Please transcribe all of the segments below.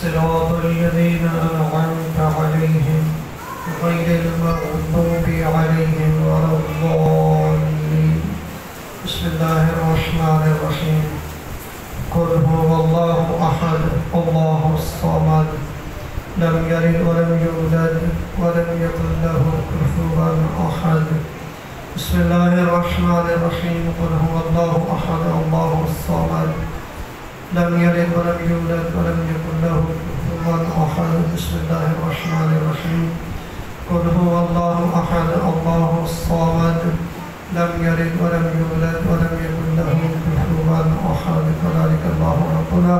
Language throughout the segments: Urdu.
صراط الذين أنعمت عليهم غير المغضوب عليهم ولا الضالين. بسم الله الرحمن الرحيم. قل هو الله أحد الله الصمد لم يلد ولم يولد ولم يكن له كفوا أحد. بسم الله الرحمن الرحيم. قل هو الله أحد الله الصمد لم يلد ولم يولد ولم يكن له كفوا أحد. بسم الله الرحمن الرحيم. قل هو الله أحد الله الصمد لم يلد ولم يولد ولم يكن له كفوا أحد. كذلك الله ربنا.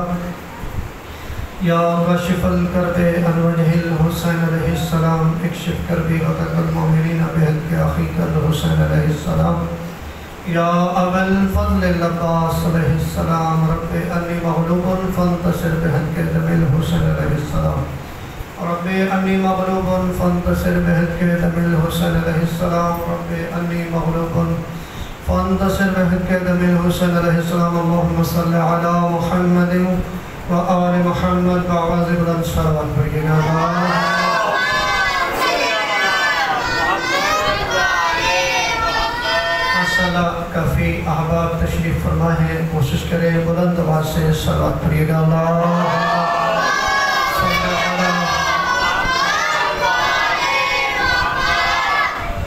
یا کاشف الکرب عن وجہ الحسین علیہ السلام اکشف کربی غطق المؤمنین بحق اخیک الحسین علیہ السلام. یا ابا الفضل العباس علیہ السلام رب انی مغلوب فانتصر بحق دم الحسین علیہ السلام. رب انی مغلوب فانتصر بحق دم الحسین علیہ السلام. رب انی مغلوب فانتصر بحق دم الحسین علیہ السلام. اللہم صل علی محمد وآل محمد بعوض بلند صلوات پڑھیے گا. ماشاءاللہ کافی احباب تشریف فرما ہے. کوشش کریں بلند آواز سے صلوات پڑھیے گا.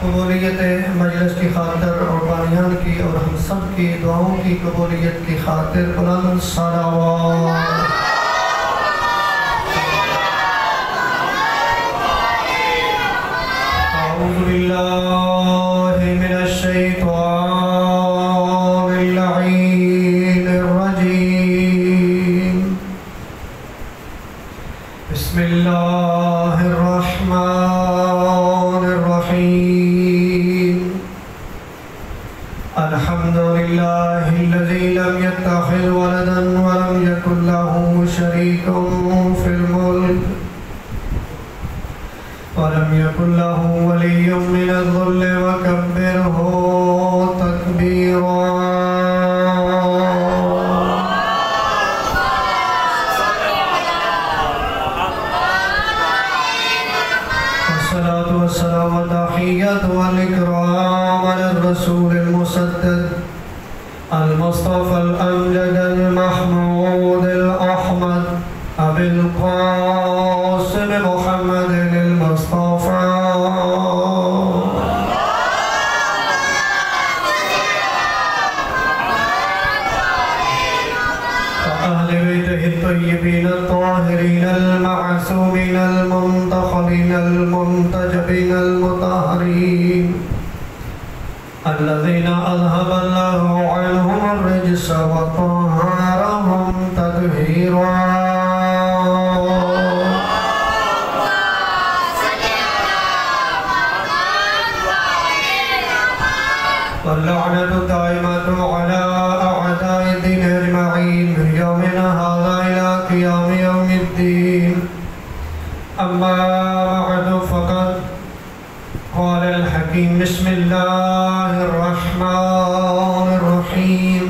قبولیت مجلس کی خاطر اور بانیان کی اور ہم سب کی دعاؤں کی قبولیت کی خاطر بلند صلوات. اعوذ باللہ من الشیطان اللعین الرجیم. بسم اللہ الرحمن الرحیم. الحمد للہ الذی لم يتخذ ولدا ولم يكن له شریک فی الملک ولم يكن له ولي من الذل وكبره تكبيرا. والصلاة والسلام والتحية والإكرام على الرسول المسدد المصطفى الأمجد المحمود الأحمد أبي القاسم محمد المصطفى وأهل بيته الطيبين الطاهرين المعصومين المنتخبين المنتجبين المطهرين الذين أذهب الله عنهم الرجس وطهرهم تطهيرا. واللعنة الدائمة على أعداء الدين أجمعين من يومنا هذا إلى قيام يوم الدين. أما بعد فقد قال الحكيم بسم الله الرحمن الرحيم.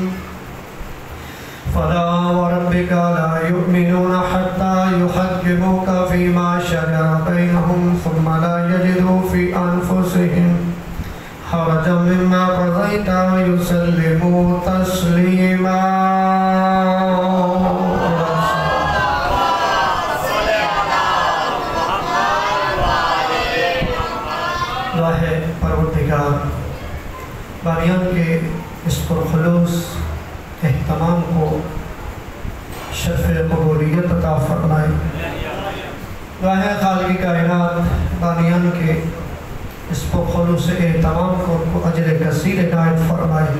فلا وربك لا يؤمنون حتى يحكموك فيما شجر بينهم ثم لا يجدوا في أنفسهم حرجا مما قضيت ويسلموا تسليما. دعا ہے پروردگار بانیان کے اس پرخلوص اہتمام کو شرف قبولیت عطا فرمائے. دعا ہے خالق کائنات بانیان کے اس پرخلوص اہتمام کو ان کو اجر کثیر عنایت فرمائے.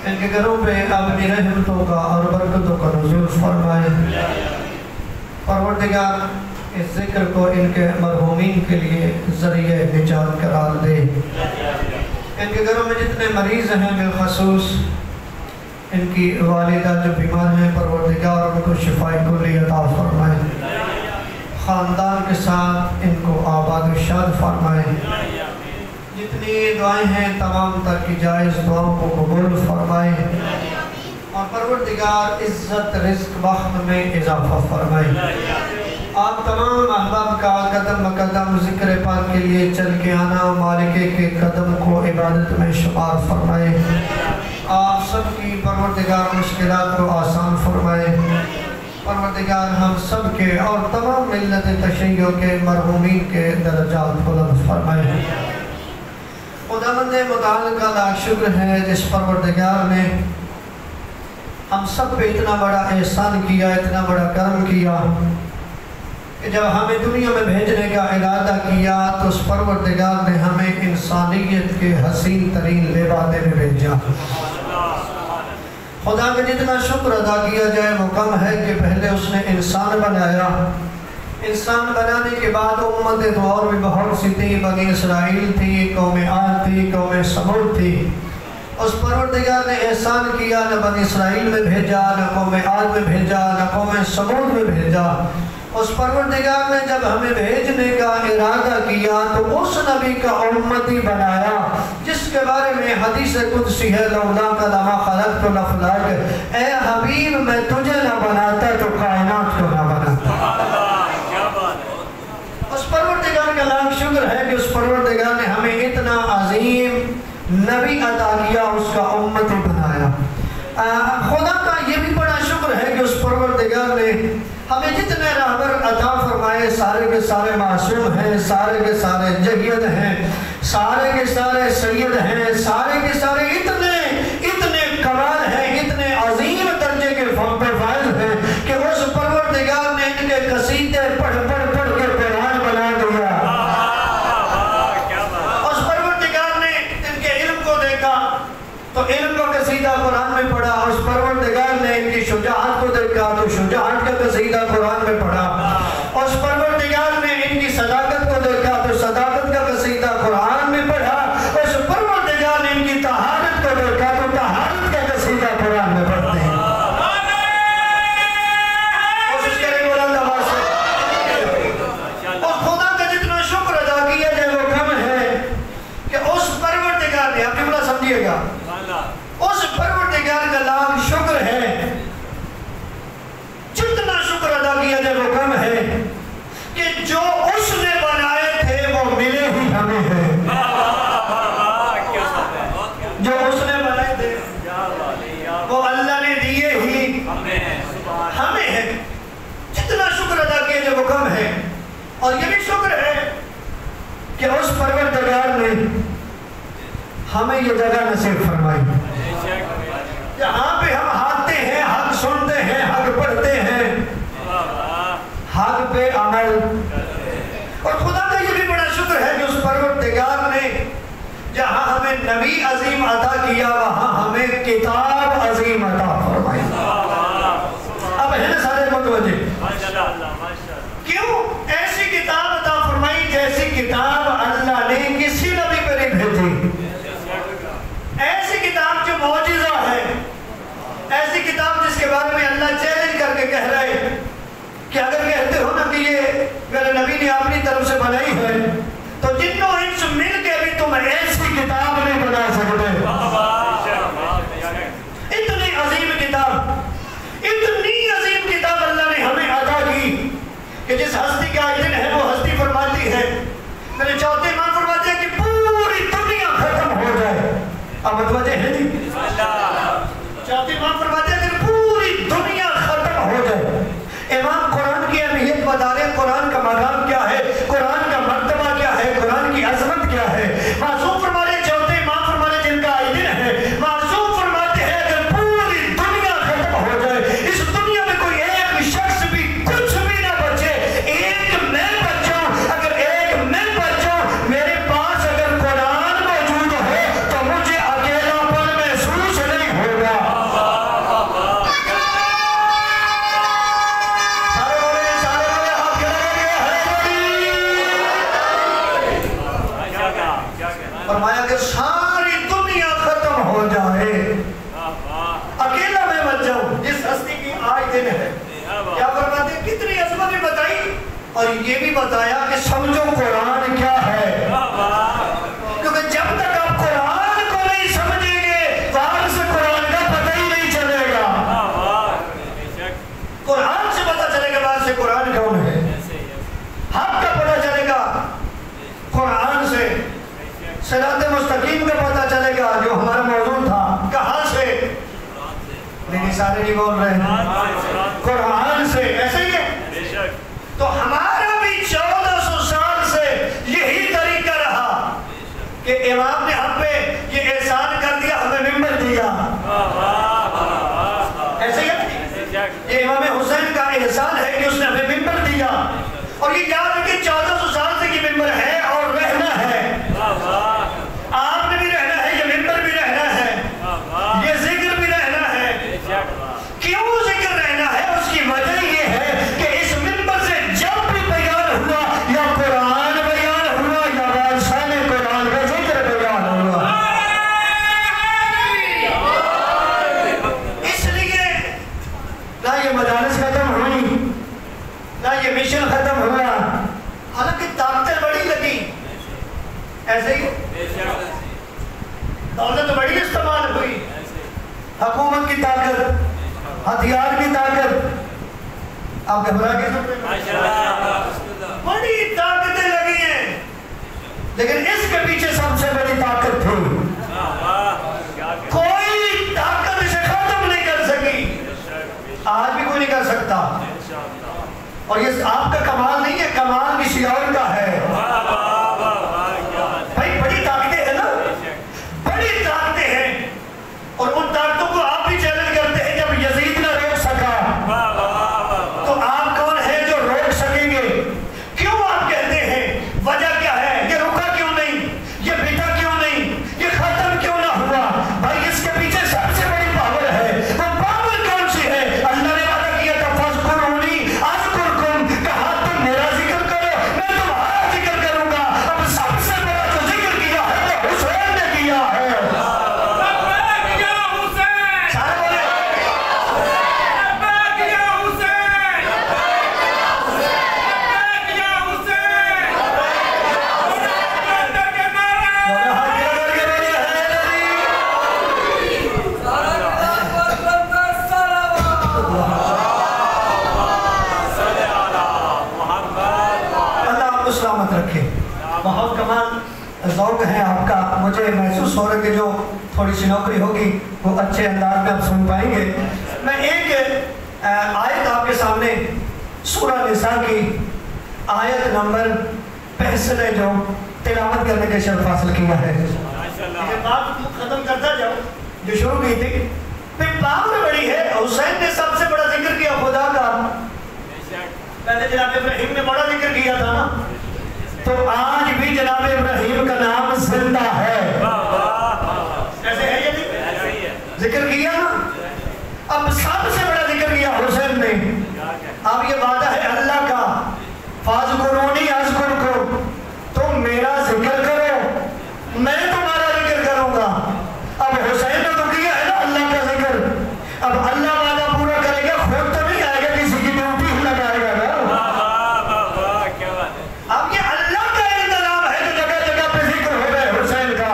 ان کے گھروں پہ اپنی رحمتوں کا اور برکتوں کا نزول فرمائے. پروردگار اس ذکر کو ان کے مرحومین کے لیے ذریعہ نجات قرار دے. ان کے گھروں میں جتنے مریض ہیں بالخصوص ان کی والدہ جو بیمار ہیں پروردگار ان کو شفاء کلی عطا فرمائے. خاندان کے ساتھ ان کو آباد و شاد فرمائے. جتنی دعائیں ہیں تمام تر کی جائز دعاؤں کو قبول فرمائے. اور پروردگار عزت رزق وقت میں اضافہ فرمائے. آپ تمام احباب کا قدم بقدم ذکر پاک کے لیے چل کے آنا مالکے کے قدم کو عبادت میں شمار فرمائے. آپ سب کی پروردگار مشکلات کو آسان فرمائے. پروردگار ہم سب کے اور تمام ملت تشیع کے مرحومین کے درجات بلند فرمائے. خداوند متعال کا لاکھ شکر ہے جس پروردگار نے ہم سب پہ اتنا بڑا احسان کیا، اتنا بڑا کرم کیا کہ جب ہمیں دنیا میں بھیجنے کا ارادہ کیا تو اس پروردگار نے ہمیں انسانیت کے حسین ترین لبادے میں بھیجا. خدا کا جتنا شکر ادا کیا جائے وہ کم ہے کہ پہلے اس نے انسان بنایا. انسان بنانے کے بعد امت دور بھی بہت سی تھی. بنی اسرائیل تھی، قوم عاد تھی، قوم ثمود تھی. اس پروردگار نے احسان کیا، نہ بنی اسرائیل میں بھیجا، نہ قوم عاد میں بھیجا، نہ قوم ثمود میں بھیجا. اس پروردگار نے جب ہمیں بھیجنے کا ارادہ کیا تو اس نبی کا امتی بنایا جس کے بارے میں حدیث قدسی ہے لولاک لما خلقت الافلاک، اے حبیب میں تجھے نہ بناتا تو کائنات کو نہ بناتا. اس پروردگار کا لاکھ شکر ہے کہ اس پروردگار نے ہمیں اتنا عظیم نبی عطا کیا، اس کا امتی بنایا. خدا کا یہ بھی بڑا شکر ہے کہ اس پروردگار نے ہمیں جتنے رہبر عطا فرمائے سارے کے سارے معصوم ہیں، سارے کے سارے جید ہیں، سارے کے سارے سید ہیں، سارے کے سارے اتنے کمال ہیں، اتنے عظیم درجے کے فائز ہیں کہ اس پروردگار نے ان کے قصیدے پڑھ کے قرآن بنا دیا. اس پروردگار نے ان کے علم کو دیکھا تو علم کا قصیدہ قرآن میں پڑھا. اس پروردگار نے ان کی شجاعت کو دیکھا تو شجاعت کا قصیدہ قرآن میں پڑھا. اس پروردگار نے ان کی صداقت کو دیکھا تو صداقت کا قصیدہ قرآن میں پڑھا. اس پروردگار نے ان کی طہارت کو دیکھا تو طہارت کا قصیدہ قرآن میں پڑھتے ہیں. کوشش کریں بلند آواز سے. اور خدا کا جتنا شکر ادا کیا جائے وہ کم ہے کہ اس پروردگار نے، آپ جملہ سمجھیے گا، اس پروردگار کا لاکھ شکر ہے، جتنا شکر ادا کیا جائے وہ کم ہے کہ جو اس نے بنائے تھے وہ ملے ہی ہمیں ہیں. جو اس نے بنائے تھے وہ اللہ نے دیے ہی ہمیں ہیں. جتنا شکر ادا کیا جائے وہ کم ہے. اور یہ بھی شکر ہے کہ اس پروردگار نے ہمیں یہ جگہ نصیب فرمائی جہاں پہ ہم ہاتھتے ہیں، حق سنتے ہیں، حق پڑھتے ہیں، حق پہ عمل. اور خدا کا یہ بھی بڑا شکر ہے کہ اس پروردگار نے جہاں ہمیں نبی عظیم عطا کیا وہاں ہمیں کتاب عظیم عطا فرمائی. اب ہے نا سارے متوجہ؟ کیوں ایسی کتاب عطا فرمائی جیسی کتاب اللہ نے کسی نبی پر نہیں بھیجی. ایسی کتاب جو معجزہ ہے، ایسی کتاب جس کے بارے میں اللہ چیلنج کر کے کہہ رہے کہ اگر کہتے ہو نا کہ یہ میرے نبی نے اپنی طرف سے بنائی ہے تو جنوں انس مل کے بھی تم ایسی کتاب نہیں بنا سکتے. اتنی عظیم کتاب، اتنی عظیم کتاب اللہ نے ہمیں عطا کی کہ جس ہستی کا دن ہے وہ ہستی فرماتی ہے، میرے چوتھے امام فرماتے ہیں کہ پوری دنیا ختم ہو جائے. اب متوجہ ہے جی؟ چوتھے امام فرماتے ہیں کہ پوری دنیا ختم ہو جائے. امام قرآن کی اہمیت بتا رہے ہیں، قرآن کا مقام کیا ہے، قرآن کا مرتبہ کیا ہے، قرآن کی عظمت کیا ہے. معصوم فرما رہے چوتھے امام فرما رہے جن کا دن ہے، معصوم فرماتے ہیں اگر پوری دنیا ختم ہو جائے، اس دنیا میں کوئی ایک شخص بھی کچھ بھی نہ بچے، ایک میں بچوں، اگر ایک میں بچوں، میرے پاس اگر قرآن موجود ہے تو مجھے اکیلا پن محسوس نہیں ہوگا. فرمایا کہ ساری دنیا ختم ہو جائے اکیلا میں بچ جاؤں جس ہستی کی آج دن ہے. کیا فرماتے ہیں؟ کتنی عظمت بھی بتائی اور یہ بھی بتایا کہ سمجھو قرآن کیا ہے. کیونکہ جب تک آپ قرآن کو نہیں سمجھیں گے وہاں سے قرآن کا پتہ ہی نہیں چلے گا. مستقیم کا پتہ چلے گا جو ہمارا موضوع تھا کہاں سے، لیکن سارے نہیں بول رہے ہیں قرآن سے، ایسے ہی ہے. تو ہمارا بھی 1400 سال سے یہی طریقہ رہا کہ امام نے ہم پہ یہ احسان کر دیا، ہمیں ممبر دیا. ایسے ہی ہے، یہ امام حسین کا احسان ہے کہ اس نے ہمیں ممبر دیا. اور یہ یاد رکھیں 1400 سال سے یہ ممبر ہے اور رہنا ہے. آپ نے بھی رہنا ہے، یہ ممبر بھی رہنا ہے، یہ ذکر بھی رہنا ہے. کیوں ذکر رہنا ہے؟ اس کی وجہ یہ ہے کہ اس ممبر سے جب بھی بیان ہوا یا قرآن بیان ہوا یا وارثان قرآن کا ذکر بیان ہوا. اس لیے نہ یہ مجالس ختم ہوئی نہ یہ مشن ختم ہوا، حالانکہ طاقتیں بڑی لگی. ایسے ہی دولت بڑی استعمال ہوئی، حکومت کی طاقت، ہتھیار کی طاقت. آپ گھبرا کے سن رہے ہیں، بڑی طاقتیں لگی ہیں، لیکن اس کے پیچھے سب سے بڑی طاقت تھی. کوئی طاقت اسے ختم نہیں کر سکی، آج بھی کوئی نہیں کر سکتا. اور یہ آپ کا کمال نہیں ہے، کمال کسی اور کا ہے. بھائی بڑی طاقتیں ہیں نا، بڑی طاقتیں ہیں، اور ان طاقتوں کو آپ بھی چیلنج کرتے ہیں. جب یزید نہ روک سکا تو آپ کون ہیں جو روک سکیں گے؟ کیوں آپ کہتے ہیں؟ وجہ کیا ہے؟ یہ رکا کیوں نہیں؟ یہ بیٹا کیوں نہیں؟ یہ ختم کیوں نہ ہوا؟ بھائی اس کے پیچھے سب سے بڑی پاور ہے. وہ پاور کون سی ہے؟ اللہ نے وعدہ کیا تھا فاذکرونی اذکرکم، کہا تم میرا ذکر کرو میں تمہارا ذکر کروں گا. اب سب سے بڑا جو ذکر کیا ہے وہ حسین نے کیا ہے. سلامت رکھے. بہت کمال ذوق ہے آپ کا. مجھے محسوس ہو رہا ہے کہ جو تھوڑی سی نوکری ہوگی وہ اچھے انداز میں آپ سن پائیں گے. میں ایک آیت آپ کے سامنے سورہ نساء کی آیت نمبر 65 ہے جو تلاوت کرنے کے شرف حاصل کیا ہے. یہ بات ختم کرتا جاؤ جو شروع کی تھی. پھر پاور بڑی ہے. حسین نے سب سے بڑا ذکر کیا خدا کا. پہلے جناب ابراہیم نے بڑا ذکر کیا تھا نا، تو آج بھی جناب ابراہیم کا نام زندہ ہے. ایسے ہے یہ نہیں؟ ذکر کیا نا. اب سب سے بڑا ذکر کیا حسین نے. اب یہ وعدہ ہے اللہ کا فاذکرونی اذکرکم، تم میرا ذکر کرو میں تمہارا ذکر کروں گا. اب حسین نے تو کیا ہے نا اللہ کا ذکر. اب اللہ وعدہ پورا کرے گا، خود تو نہیں آئے گا، کسی کی ڈیوٹی ہی لگائے گا نا. اب یہ اللہ کا انتظام ہے جو جگہ جگہ پہ ذکر ہو رہا ہے حسین کا.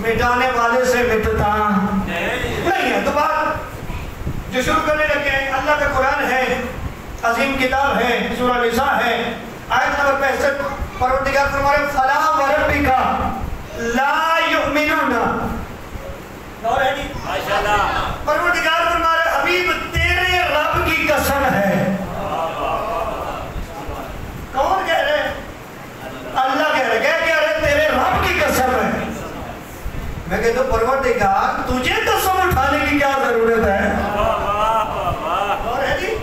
مٹانے والے سے مٹتا نہیں ہے. تو بات جو شروع کرنے لگے ہیں، اللہ کا قرآن ہے، عظیم کتاب ہے، سورہ نساء ہے، آیت نمبر 65. پروردگار فرما رہے فلا وربک لا یؤمنون. اور ہے جی پروردگار فرما رہے حبیب تیرے رب کی قسم ہے. کون کہہ رہے؟ اللہ کہہ رہے. کہہ رہے تیرے رب کی قسم ہے. میں کہتا ہوں پروردگار تجھے قسم اٹھانے کی کیا ضرورت ہے؟ اور ہے جی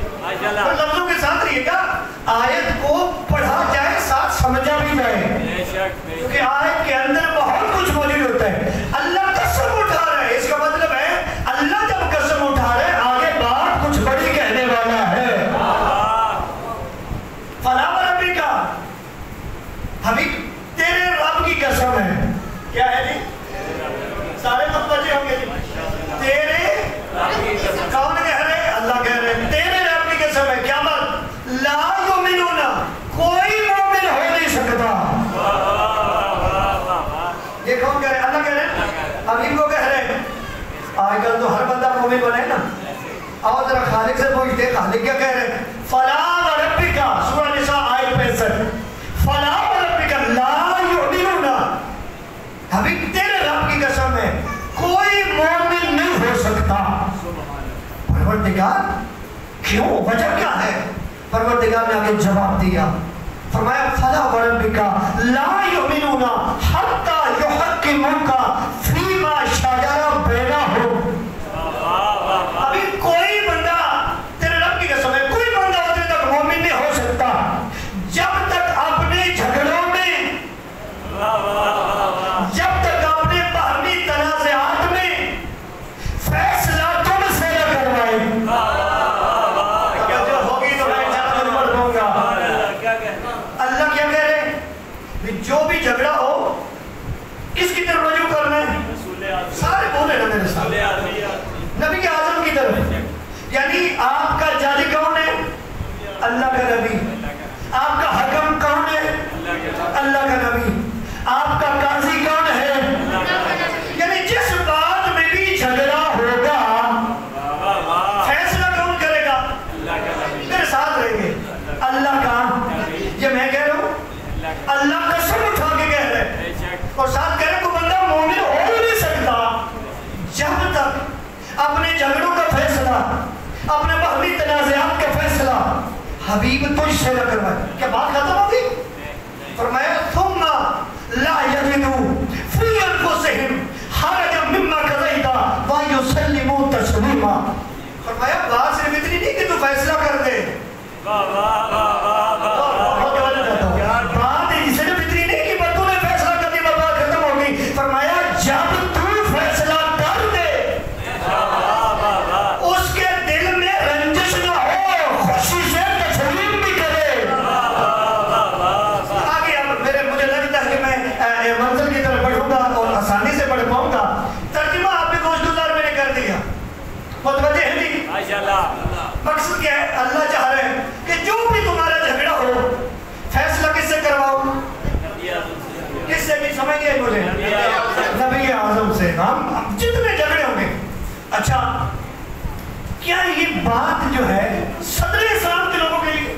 لفظوں کے ساتھ رہیے گا. آیت کو پڑھا جائے ساتھ سمجھا بھی جائے، کیونکہ آیت کے اندر بہت کچھ موجود ہوتا ہے. اللہ قسم اٹھا رہا ہے، اس کا مطلب ہے اللہ جب قسم اٹھا رہا ہے آگے بات کچھ بڑی کہنے والا ہے. فلا وربک حبیب تیرے رب کی قسم ہے. کیا ہے جی؟ سارے متوجہ ہوں گے جی. تیرے کون کہہ رہے؟ اللہ کہہ رہے تیرے رب کی قسم ہے. کیا بات؟ لا یؤمنون، کوئی مومن ہو نہیں سکتا. یہ کون کہہ رہے؟ اللہ کہہ رہے. حبیب کو کہہ رہے. آج کل تو ہر بندہ مومن بنے نا. آؤ ذرا خالق سے پوچھتے خالق کیا کہہ رہے. فلا وربک سورہ نساء آیت 65. فلا وربک لا یؤمنون. حبیب پروردگار کیوں، وجہ کیا ہے؟ پروردگار نے آگے جواب دیا، فرمایا فلا وربک لا یؤمنون حتی یحکموک فیما شجر بینہم۔ ابھی کوئی بندہ، تیرے رب کی قسم ہے، کوئی بندہ اتنے تک مومن نہیں ہو سکتا جب تک اپنے جھگڑوں میں، جب تک اپنے باہمی تنازعات میں فیصلہ تم سے نہ کروائے۔ اگر جو ہوگی تو میں انشاءاللہ تم پر دوں گا۔ اللہ کیا کہہ رہے ہیں؟ جو بھی جھگڑا ہو کس کی طرف رجوع کرنا ہے؟ سارے بولے نا میرے ساتھ، نبی اعظم کی طرف۔ یعنی آپ کا جاج کون ہے؟ اللہ کا نبی۔ آپ کا حکم کون ہے؟ اللہ کا نبی۔ آپ کا قاضی کون ہے؟ یعنی جس بات میں بھی جھگڑا ہوگا فیصلہ کون کرے گا؟ میرے ساتھ رہیں گے، اللہ کا۔ یہ میں کہہ رہا ہوں، اللہ قسم اٹھا کے کہہ رہے ہیں، اور ساتھ کہہ رہے ہیں کوئی بندہ مومن ہو نہیں سکتا جب تک اپنے جھگڑوں کا فیصلہ، اپنے باہمی تنازعات کا فیصلہ حبیب تجھ سے نہ کروائے۔ کیا بات ختم ہوگی؟ فرمایا ثم لا یجدوا فی انفسہم حرجا مما قضیت ویسلموا تسلیما۔ فرمایا بات صرف اتنی نہیں کہ تو فیصلہ کر دے، بات صرف اتنی نہیں کہ تو نے فیصلہ کر دیا بات ختم ہوگی۔ فرمایا جب تو فیصلہ کر دے اس کے دل میں رنجش نہ ہو، خوشی سے تسلیم بھی کرے۔ آگے اب مجھے لگتا ہے کہ میں منزل کی طرف بڑھوں گا اور آسانی سے بڑھ پاؤں گا۔ ترجمہ آپ نے گوشت گزار میں نے کر دیا، متوجہ ہے جی؟ مقصد کیا ہے؟ اللہ چاہ رہے ہیں کہ جو بھی تمہارا جھگڑا ہو فیصلہ کس سے کرواؤ؟ کس سے بھی سمجھ گئے مجھے؟ نبی اعظم سے۔ ہم جتنے جھگڑے ہوں گے۔ اچھا کیا یہ بات جو ہے صدر اسلام کے لوگوں کے لیے؟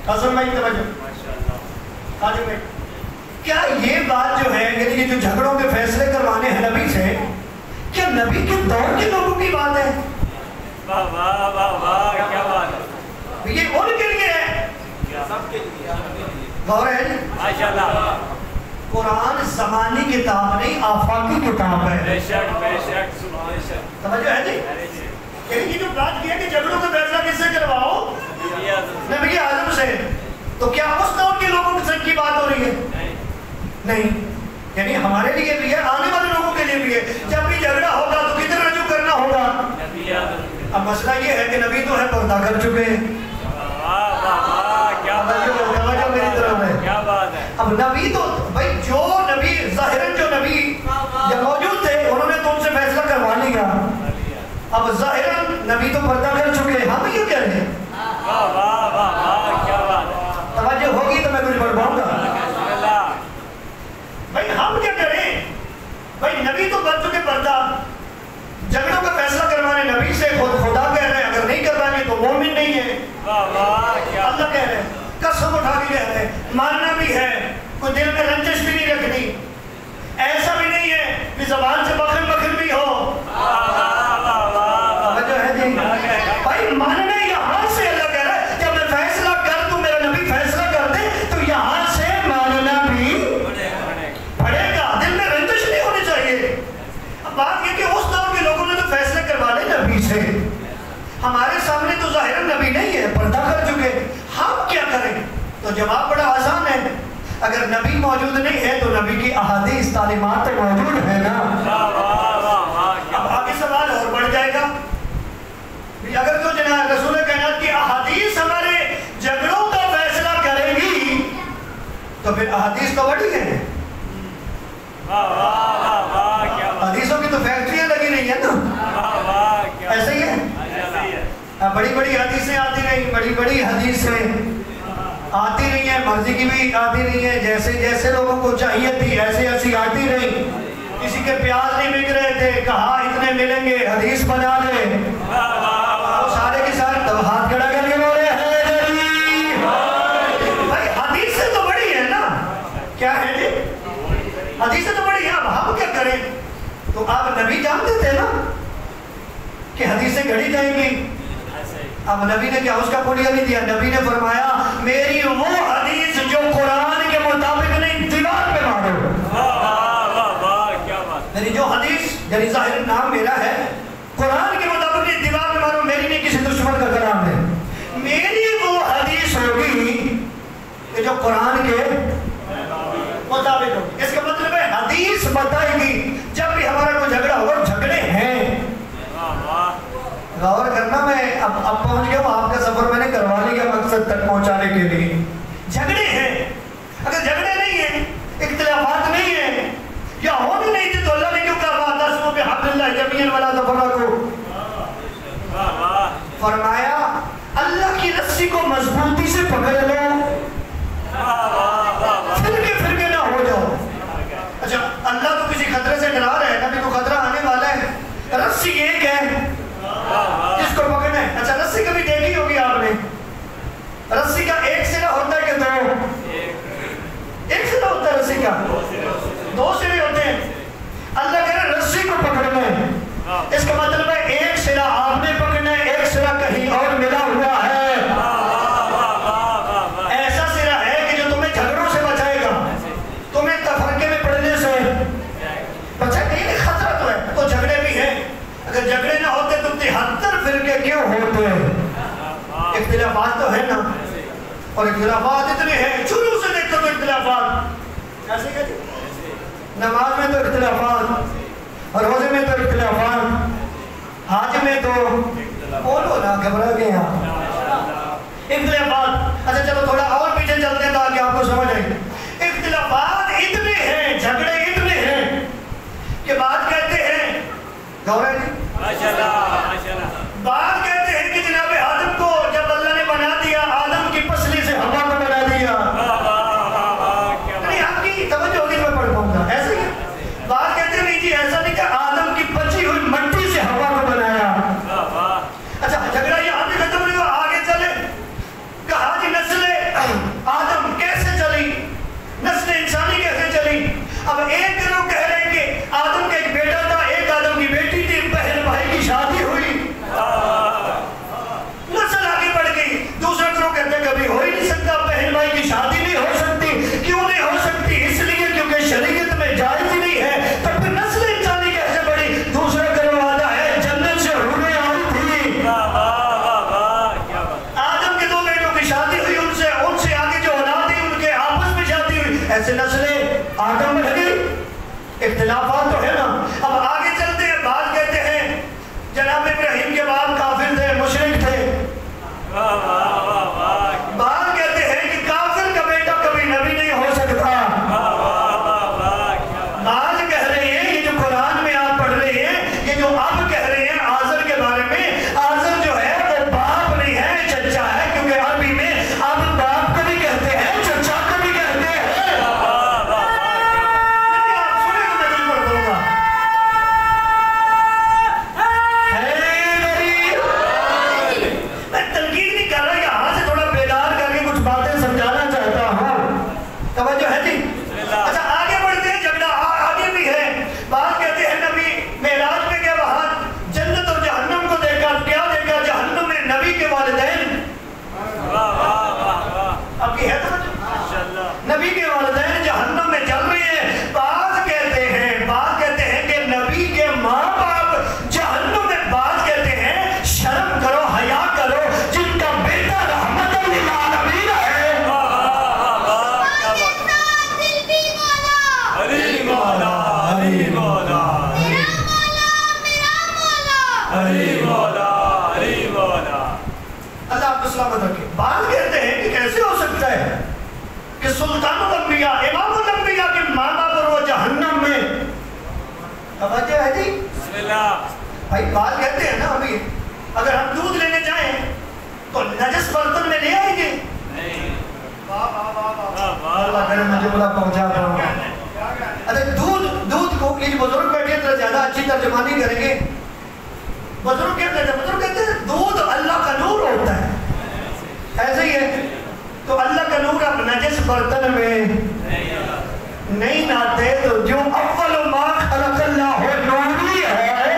حسن بھائی توجہ، حاجم بھائی، کیا یہ بات جو ہے یعنی کہ جو جھگڑوں کے فیصلے کروانے ہیں نبی سے، کیا نبی کے دور کے لوگوں کی بات ہے؟ واہ واہ واہ واہ، کیا بات ہے! یہ ان کے لیے ہے، سب کے لیے غور ہے جی؟ ماشاءاللہ قرآن زمانی کتاب نہیں، آفاقی کتاب ہے۔ بے شک بے شک، سمجھو ہے جی؟ یہ جو بات کیا کہ جھگڑوں کا فیصلہ کس سے کرواؤ؟ نبی اعظم سے۔ تو کیا اس دور کے لوگوں کی بات ہو رہی ہے؟ نہیں، یعنی ہمارے لیے بھی ہے، آنے والے لوگوں کے لیے بھی ہے۔ جب بھی جھگڑا ہوگا تو کدھر رجوع کرنا ہوگا؟ اب مسئلہ یہ ہے کہ نبی تو ہے پردہ کر چکے ہیں۔ اب نبی تو بھائی جو نبی ظاہراً جو نبی جب موجود تھے انہوں نے تو ان سے فیصلہ کروا لیا، اب ظاہراً نبی تو پردہ کر چکے ہیں، ہم کیوں کہہ رہے ہیں؟ توجہ ہوگی تو میں کچھ بڑھاؤں گا۔ بھائی ہم کیا کریں؟ بھائی نبی تو کر چکے پردہ، جھگڑوں کا فیصلہ کروانے نبی سے، خدا کہہ رہے ہیں اگر نہیں کروائیں گے تو مومن نہیں ہے۔ اللہ کہہ رہے ہیں، قسم اٹھا کے کہہ رہے ہیں، ماننا بھی ہے، کوئی دل میں رنجش بھی نہیں رکھنی، ایسا بھی نہیں ہے کہ زبان سے بخل بخل بھی ہو۔ جو ہے جی بھائی ماننا یہاں سے، اللہ کہہ رہا ہے جب میں فیصلہ کر دوں، میرا نبی فیصلہ کر دے تو یہاں سے ماننا بھی پڑے گا، دل میں رنجش نہیں ہونی چاہیے۔ اب بات یہ کہ اس دور کے لوگوں نے تو فیصلے کروا لے نبی سے، ہمارے سامنے تو ظاہر نبی نہیں ہے، پردہ کر چکے، ہم کیا کریں؟ تو جواب بڑا آسان ہے، اگر نبی موجود نہیں ہے تو نبی کی احادیث تعلیمات موجود ہے نا۔ اب آگے سوال اور بڑھ جائے گا، اگر تو جناب رسول کائنات کی احادیث ہمارے جھگڑوں کا فیصلہ کرے گی تو پھر احادیث تو بڑی ہیں، حدیثوں کی تو فیکٹریاں لگی نہیں ہیں نا، ایسے ہی ہے۔ بڑی بڑی حدیثیں آتی نہیں، بڑی بڑی حدیثیں آتی نہیں ہیں، مرضی کی بھی آتی نہیں ہے، جیسے جیسے لوگوں کو چاہیے تھی ایسے ایسی آتی نہیں۔ کسی کے پیاز نہیں بک رہے تھے، کہا اتنے ملیں گے، حدیث بنا لے، سارے کے سارے ہاتھ کھڑا کر کے بولے بھائی حدیثیں تو بڑی ہے نا، کیا ہے جی حدیثیں تو بڑی ہیں، اب ہم کیا کریں؟ تو آپ نبی جانتے تھے نا، کہ حدیثیں گھڑی جائیں گی. اب نبی نے کیا اس کا پولیہ نہیں دیا. نبی نے فرمایا میری وہ حدیث جو قرآن کے مطابق نہیں دیوار پہ مارو. میری جو حدیث یعنی ظاہر نام میرا ہے قرآن کے مطابق نہیں دیوار پہ مارو. میری نہیں کسی دشمن کا کلام ہے. میری وہ حدیث ہوگی کہ جو قرآن کے مطابق ہوگی. اس کا مطلب ہے حدیث بتائے گی جب بھی ہمارا کوئی جھگڑا ہوگا. جھگڑے ہیں غور کرنا. میں اب پہنچ گیا ہوں. آپ کا سفر میں نے کروا لیا مقصد تک پہنچانے کے لیے. جھگڑے ہیں. اگر جھگڑے نہیں ہیں اختلافات نہیں ہیں یا ہو بھی نہیں تھے تو اللہ نے کیوں کہا وَاعْتَصِمُوا بِحَبْلِ اللَّهِ جَمِيعًا وَلَا تَفَرَّقُوا. فرمایا اللہ کی رسی کو مضبوطی سے پکڑ لو فرقے نہ ہو جاؤ. اچھا اللہ تو کسی خطرے سے ڈرا رہا ہے. نبی کو خطرہ آنے والا ہے. رسی ایک ہے جس کو پکڑنا ہے. اچھا رسی کبھی دیکھی ہوگی آپ نے؟ رسی کا ایک سرا ہوتا ہے کہ دو؟ ایک سرا ہوتا ہے رسی کا. دو سرے ہوتے ہیں. اللہ کہہ رہا ہے رسی کو پکڑنا ہے. اس کا مطلب ہے ایک سرا آپ نے پکڑنا ہے ایک سرا کہیں اور ملا ہوا ہے. ایسا سرا ہے کہ جو تمہیں جھگڑوں سے بچائے گا تمہیں تفرقے میں پڑنے سے بچائے گا. یہ خطرہ تو ہے. تو جھگڑے بھی ہیں. اگر جھگڑے نہ ہوتے تو 73 فرقے کیوں ہوتے ہیں؟ اختلافات تو ہے نا. اور اختلافات اتنے ہیں شروع سے دیکھتے تو اختلافات. ایسے کہ نماز میں تو اختلافات اور روزے میں تو اختلافات حج میں تو بولو نا گھبرا گئے اختلافات. اچھا چلو تھوڑا اور پیچھے چلتے ہیں تاکہ آپ کو سمجھ آئے. اختلافات اتنے ہیں جھگڑے اتنے ہیں کہ بات کہتے ہیں گورا جی بات کہتے ہیں کہ جناب آدم کو جب اللہ نے بنا دیا آدم کی پسلی سے ہوا کو بنا دیا. نہیں آپ کی توجہ ہوگی تو میں پڑھ پاؤں گا. ایسے ہی بات کہتے ہیں نہیں جی ایسا نہیں کہ آدم کی بچی ہوئی مٹی سے ہوا کو بنایا. اچھا جھگڑا یہاں بھی ختم نہیں ہوا. آگے چلے کہا جی نسل آدم کیسے چلی نسل انسانی کیسے چلی. اب ایک گروہ کہہ رہے ہیں کہ آدم کا ایک بیٹا تھا ایک آدم کی بیٹی تھی بہن بھائی کی شادی ہوئی نسل آگے بڑھ گئی. دوسرا گروہ کہتے ہیں کبھی ہو ہی نہیں سکتا بہن بھائی کی شادی نہیں ہو سکتی. کیوں نہیں ہو سکتی؟ اس لیے کیونکہ شریعت میں جائز ہی نہیں ہے. تو پھر نسل انسانی کیسے بڑھی؟ دوسرا گروہ آتا ہے جنت سے حوریں آئی تھی آدم کے 2 بیٹوں کی شادی ہوئی ان سے آگے جو اولاد تھی ان کے آپس میں شادی ہوئی. ایسے نسلیں آدم میں لگی. اختلافات تو ہے نا. اب آگے چلتے ہیں. بات کہتے ہیں جناب ابراہیم کے باپ کافر تھے مشرک تھے. بات کہتے ہیں کہ کافر کا بیٹا کبھی نبی نہیں ہو سکتا. آج کہہ رہے ہیں یہ جو قرآن میں آپ پڑھ رہے ہیں یہ جو اب کہہ رہے ہیں آزر کے بارے میں آزر جو ہے وہ باپ نہیں ہے چچا ہے. کیونکہ عربی میں اب باپ کو بھی کہتے ہیں چچا کو بھی کہتے ہیں. توجہ ہے جی. اچھا آگے بڑھتے ہیں. جھگڑا آگے بھی ہے. بات کہتے ہیں نبی معراج میں گیا وہاں جنت اور جہنم کو دیکھا. کیا دیکھا؟ جہنم میں نبی کے والدین. اب کی ہے توجہ نبی کے والدین جہنم میں چل رہے ہیں. بات کہتے ہیں کہ نبی کے ماں باپ جہنم میں. بات کہتے ہیں شرم کرو حیا کرو جن کا بیٹا رحمت للعالمین ہے. اللہ آپ کو سلامت رکھے. بات کہتے ہیں کہ کیسے ہو سکتا ہے کہ سلطان الانبیاء امام الانبیاء کے ماں باپ اور وہ جہنم میں. توجہ ہے جی. بھائی بات کہتے ہیں نا ابھی اگر ہم دودھ لینے جائیں تو نجس برتن میں لے آئیں گے. اللہ کرے مجھے بلا پہنچا رہا ہوں. اچھا دودھ کو یہ بزرگ بیٹھے تو زیادہ اچھی ترجمانی کریں گے. بزرگ کہتے ہیں دودھ اللہ کا نور ہوتا ہے. ایسے ہی ہے تو اللہ کا نور اب نجس برتن میں نہیں ناتے تو جو اول ما خلق اللہ نوری ہے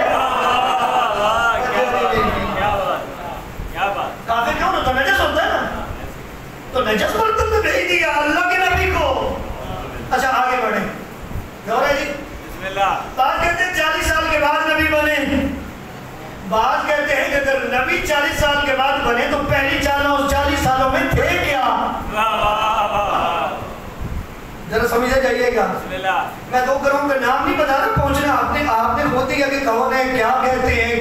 بعض کہتے ہیں کہ اگر نبی 40 سال کے بعد بنے تو پہلی 40 سالوں میں تھے کیا؟ ذرا سمجھے جائیے گا. میں دو گروہوں کا نام نہیں بتا رہا, پوچھنا آپ نے خود ہی کہ کون ہے, کیا کہتے ہیں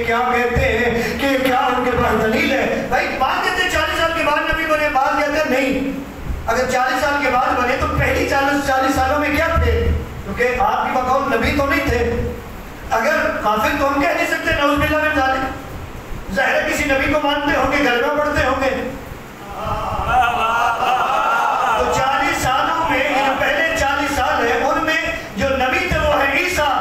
کہ کیا ان کے پاس دلیل ہے. بھائی بعض کہتے ہیں 40 سال کے بعد نبی بنے, بعض کہتے ہیں نہیں, اگر 40 سال کے بعد بنے تو پہلی 40 سالوں میں کیا تھے, کیونکہ آپ کی بقول نبی تو نہیں تھے. اگر کافر تو ہم کہہ نہیں سکتے نعوذ باللہ من ذالک, ظاہر ہے کسی نبی کو مانتے ہوں گے, کلمہ پڑھتے ہوں گے. تو 40 سالوں میں جو پہلے 40 سال ہے ان میں جو نبی تھے وہ ہے عیسیٰ,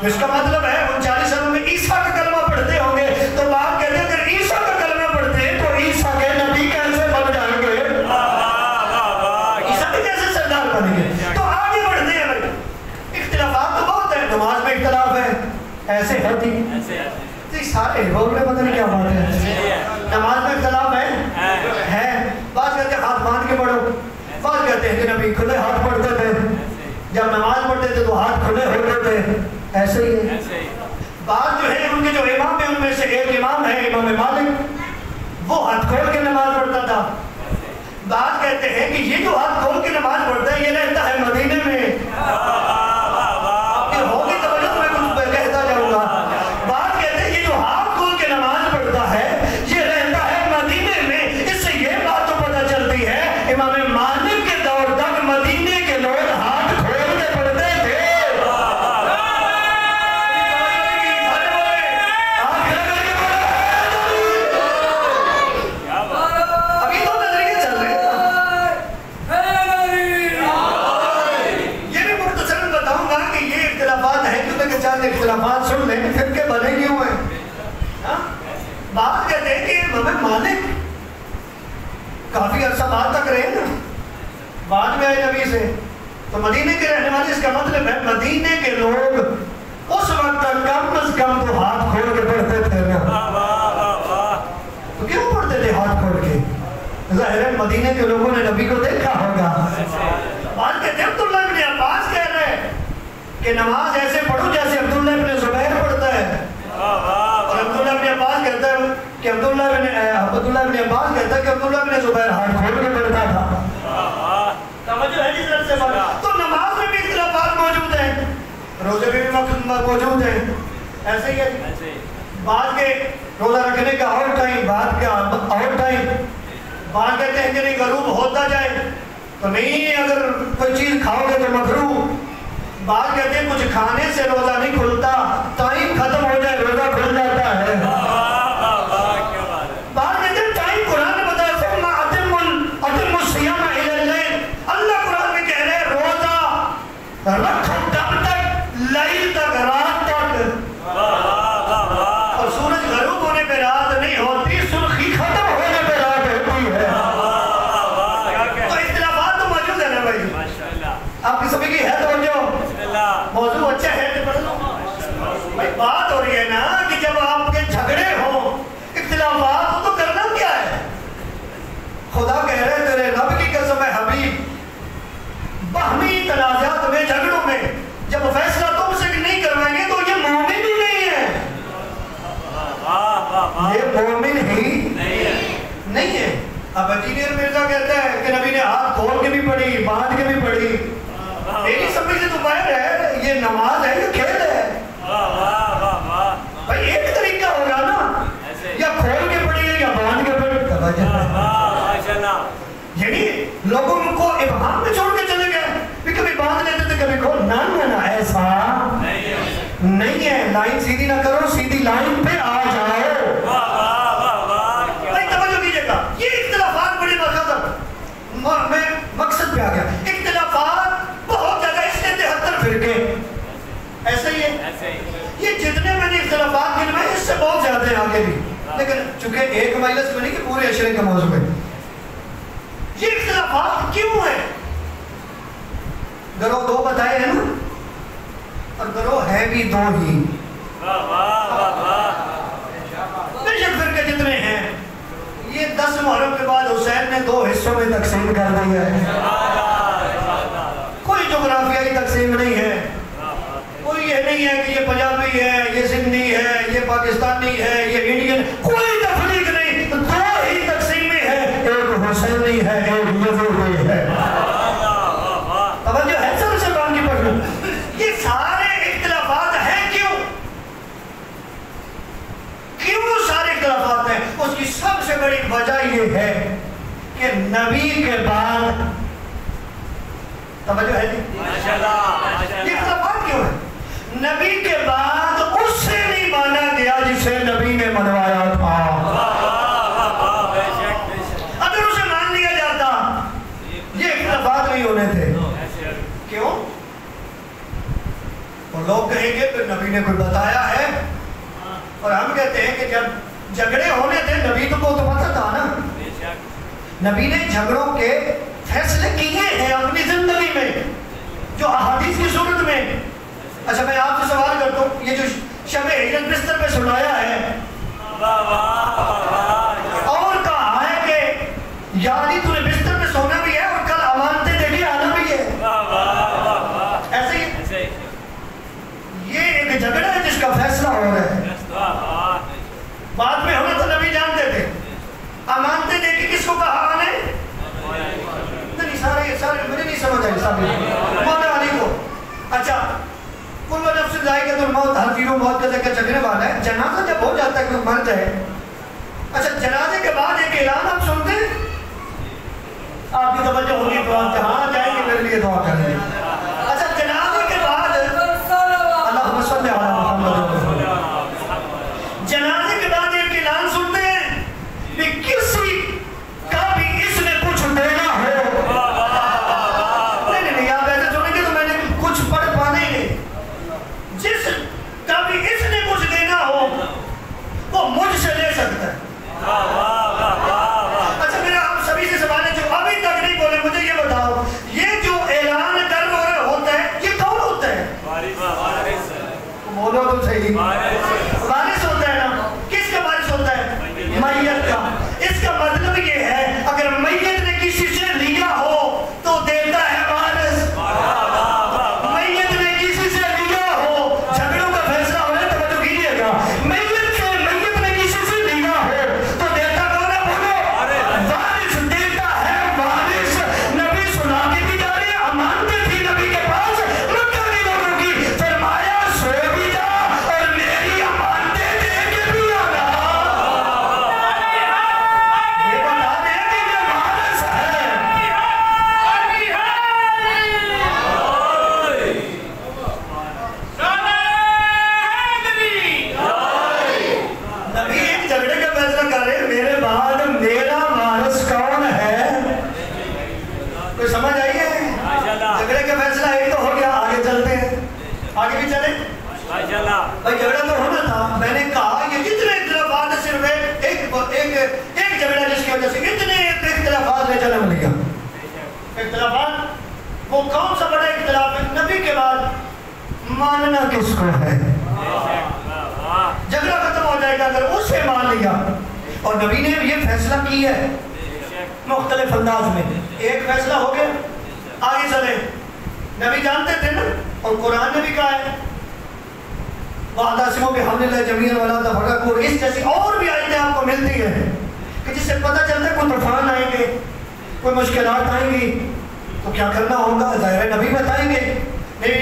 اس کا مطلب ہے ان 40 سالوں میں عیسیٰ کا کلمہ پڑھتے ہوں گے. تو بات کہتے ہیں اگر عیسیٰ کا کلمہ پڑھتے ہیں تو عیسیٰ کے نبی کیسے بن جائیں گے, عیسیٰ کے کیسے سردار بنیں گے. تو آگے بڑھتے ہیں. بھائی اختلافات تو بہت ہے, نماز میں اختلاف ہے, ایسے ہوتی سارے بول رہے پتہ نہیں کیا بات ہے. نماز میں اختلاف ہے. بعض کہتے ہیں ہاتھ باندھ کے پڑھو, بعض کہتے ہیں کہ نبی کھلے ہاتھ پڑھتے تھے, جب نماز پڑھتے تھے تو ہاتھ کھلے ہوتے تھے. ایسے ہی ہے. بعض جو ہے ان کے جو امام ہیں ان میں سے ایک امام ہے امام مالک, وہ ہاتھ کھول کے نماز پڑھتا تھا. بعض کہتے ہیں کہ یہ جو ہاتھ کھول کے نماز پڑھتا ہے یہ رہتا ہے مدینے میں. ہوگی توجہ میں کچھ کہتا جاؤں گا. بعض کہتے ہیں یہ جو ہاتھ کھول کے نماز پڑھتا ہے یہ رہتا ہے مدینے میں. اس سے یہ بات تو پتہ چلتی ہے امام مالک کے دور تک مدینے کے لوگ ہاتھ کھول کے پڑھتے تھے. ابھی تو نظریے چل رہے یہ بھی مختصراً بتاؤں گا کہ یہ اختلافات ہیں, کیونکہ چاہتے اختلافات سن لیں پھر کے بنے کیوں ہیں. بات کہتے ہیں کہ امام مالک کافی عرصہ بعد تک رہے نا, بعد میں آئے نبی سے, تو مدینے کے رہنے والے, اس کا مطلب ہے مدینے کے لوگ اس وقت تک کم از کم تو ہاتھ کھول کے پڑھتے تھے نا. تو کیوں پڑھتے تھے ہاتھ کھول کے؟ ظاہر ہے مدینے کے لوگوں نے نبی کو دیکھا ہوگا. بات کہتے ہیں عبداللہ ابن عباس کہہ رہے ہیں کہ نماز ایسے پڑھو جیسے عبداللہ ابن زبیر پڑھتا ہے. اور عبداللہ ابن عباس کہتا ہے کہ عبداللہ ابن عباس کہتا ہے کہ عبداللہ ابن زبیر ہاتھ کھول کے پڑھتا تھا. توجہ ہے جس طرح سے بات. تو نماز میں بھی اختلافات موجود ہیں, روزے میں بھی موجود ہیں. ایسے ہی ہے. بعض کے روزہ رکھنے کا اور ٹائم, بعض کا اور ٹائم. بعض کہتے ہیں کہ نہیں غروب ہوتا جائے تو نہیں, اگر کوئی چیز کھاؤ گے تو مکروہ. بعض کہتے ہیں کچھ کھانے سے روزہ نہیں کھلتا, ٹائم ختم ہو جائے روزہ کھل جاتا ہے. بعض کہتے ہیں ٹائم قرآن نے بتایا ثم اتم الصیام الی اللیل, اللہ قرآن میں کہہ رہے ہیں روزہ رکھو تب تک, لیل تک, رات تک. اور سورج غروب ہونے پہ رات نہیں ہوتی, سرخی ختم ہونے پہ رات ہوتی ہے. تو اختلافات تو موجود ہے نا بھائی. آپ کی سبھی کی ہے توجہ, موضوع اچھا ہے تو پڑھ لو. بھائی بات ہو رہی ہے نا کہ جب آپ کے جھگڑے ہوں, اختلافات ہو, تو کرنا کیا ہے. خدا کہہ رہے تیرے رب کی قسم ہے حبیب, باہمی تنازعات میں, جھگڑوں میں جب فیصلہ تم سے نہیں کروائیں گے تو یہ مومن ہی نہیں ہے. یہ مومن ہی نہیں ہے. اب انجینئر مرزا کہتا ہے کہ نبی نے ہاتھ کھول کے بھی پڑھی, باندھ کے بھی پڑھی. میری سمجھ سے تو باہر ہے, یہ نماز ہے, یہ کھیل ہے. بھائی ایک طریقہ ہوگا نا, یا کھول کے پڑھی ہے یا باندھ کے پڑھی. یعنی لوگوں کو ابہام میں چھوڑ کے چلے گئے, بھی کبھی باندھ لیتے تھے کبھی کھول. نہ ایسا نہیں ہے. لائن سیدھی نہ کرو, سیدھی لائن پہ آ جاؤ. بھائی توجہ کیجیے گا, یہ اختلافات بڑی میں مقصد پہ آ گیا. اختلافات بہت جگہ, اس کے 73 فرقے. ایسے ہی ہے. یہ جتنے میں نے اختلافات گنوائے اس سے بہت زیادہ ہیں آگے بھی, لیکن چونکہ ایک مجلس میں نہیں کہ پورے عشرے کا موضوع ہے. یہ اختلافات کیوں ہیں؟ گروہ دو بتائے ہیں نا, اور گروہ ہے بھی دو ہی. بے شک فرقے جتنے ہیں, یہ 10 محرم کے بعد حسین نے 2 حصوں میں تقسیم کر دیا ہے. کوئی جغرافیائی تقسیم نہیں ہے, کوئی یہ نہیں ہے کہ یہ پنجابی ہے, یہ سندھی ہے, یہ یہ پاکستانی ہے، یہ انڈین، کوئی تفریق نہیں، دو ہی تقسیمیں ہیں، ایک حسینی ہے، ایک یزیدی ہے۔ توجہ ہے سب سے بان کی پڑھ لوں۔ یہ سارے اختلافات ہیں کیوں؟ کیوں سارے اختلافات ہیں؟ اس کی سب سے بڑی وجہ یہ ہے کہ نبی کے بعد، توجہ ہے جی؟ یہ اختلافات کیوں ہیں؟ نبی کے بعد اس سے نہیں مانا گیا جسے نبی نے منوایا تھا۔ اگر اسے مان لیا جاتا یہ اختلافات نہیں ہونے تھے۔ کیوں؟ اور لوگ کہیں گے کہ نبی نے کوئی بتایا ہے، اور ہم کہتے ہیں کہ جب جھگڑے ہونے تھے نبی تو کو تو پتہ تھا نا، نبی نے جھگڑوں کے فیصلے کیے ہیں اپنی زندگی میں جو احادیث کی صورت میں۔ اچھا میں آپ سے سوال کرتا ہوں، یہ جو شب ہجرت بستر پہ سنایا ہے اور کہا ہے کہ یا علی تو نے بستر پہ سونا بھی ہے اور کل امانتیں دے کے آنا بھی ہے، ایسے ہی یہ ایک جھگڑا ہے جس کا فیصلہ ہو رہا ہے۔ بعد میں ہمیں تو نبی جانتے تھے، امانتیں دے کے کس کو کہا نے؟ نہیں سارے مجھے نہیں سمجھ آئی سب مولا علی کو۔ اچھا کل نفس ذائقۃ الموت، ہر چیزوں موت کا ذکر چکنے والا ہے۔ جنازہ جب ہو جاتا ہے کوئی مر جائے، اچھا جنازے کے بعد ایک اعلان آپ سنتے ہیں، آپ کی توجہ ہوگی تو آپ جہاں جائیں گے میرے لیے دعا کریں گے۔ اچھا جنازے کے بعد اللہم صلی علی محمد، جنازے کے بعد ایک اعلان سنتے ہیں کہ کسی کا بھی اس نے کچھ دینا ہو، نہیں آپ ایسے سنیں گے تو میں نے کچھ پڑھ پانے نہیں، جس کا بھی اس نے کچھ دینا ہو وہ مجھ سے لے سکتا ہے۔ اچھا میرا آپ سبھی سے سوال ہے جو ابھی تک نہیں بولے، مجھے یہ بتاؤ یہ جو اعلان کر رہا ہوتا ہے یہ کون ہوتا ہے؟ بولو تو صحیح، وارث ہوتا ہے نا۔ کس کا وارث ہوتا ہے؟ میت کا۔ اس کا مطلب یہ ہے اگر میت نے کسی سے لیا ہو تو دیتا ہے وارث، میت نے کسی سے لیا ہو، جھگڑوں کا فیصلہ ہو رہا ہے تو کیجیے گا، میت نے کسی سے لیا ہو تو دیتا کون ہے؟ بولو وارث دیتا ہے، وارث۔ نبی سنا کے بھی جا رہے ہیں، امانتیں تھی نبی کے پاس مکہ کے لوگوں کی، فرمایا سو بھی جا اور میری امانتیں دے کے بھی آنا۔ یہ بتا دیں کہ یہ وارث ہے۔ نبی ایک جھگڑے کا فیصلہ کر رہے ہیں، میرے بعد میرا وارث کون ہے؟ کوئی سمجھ آئی ہے؟ جھگڑے کا فیصلہ ایک تو ہو گیا، آگے چلتے ہیں، آگے بھی چلیں۔ بھائی جھگڑا تو ہونا تھا، میں نے کہا یہ جتنے اختلافات صرف ایک جھگڑا جس کی وجہ سے اتنے اختلافات نے جنم لیا۔ اختلافات وہ کون سا بڑا اختلاف ہے؟ نبی کے بعد ماننا کس کو ہے؟ جھگڑا ختم ہو جائے گا اگر اس سے مان لیا، اور نبی نے یہ فیصلہ کی ہے مختلف انداز میں۔ ایک فیصلہ ہو گیا، آگے چلیں۔ نبی جانتے تھے نا، اور قرآن نے بھی کہا ہے وَاعْتَصِمُوا بِحَبْلِ اللَّهِ جَمِيعًا وَلَا تَفَرَّقُوا، اس جیسی اور بھی آیتیں آپ کو ملتی ہیں کہ جس سے پتہ چلتا ہے کوئی طوفان آئیں گے، کوئی مشکلات آئیں گی تو کیا کرنا ہوگا، ظاہر نبی بتائیں گے۔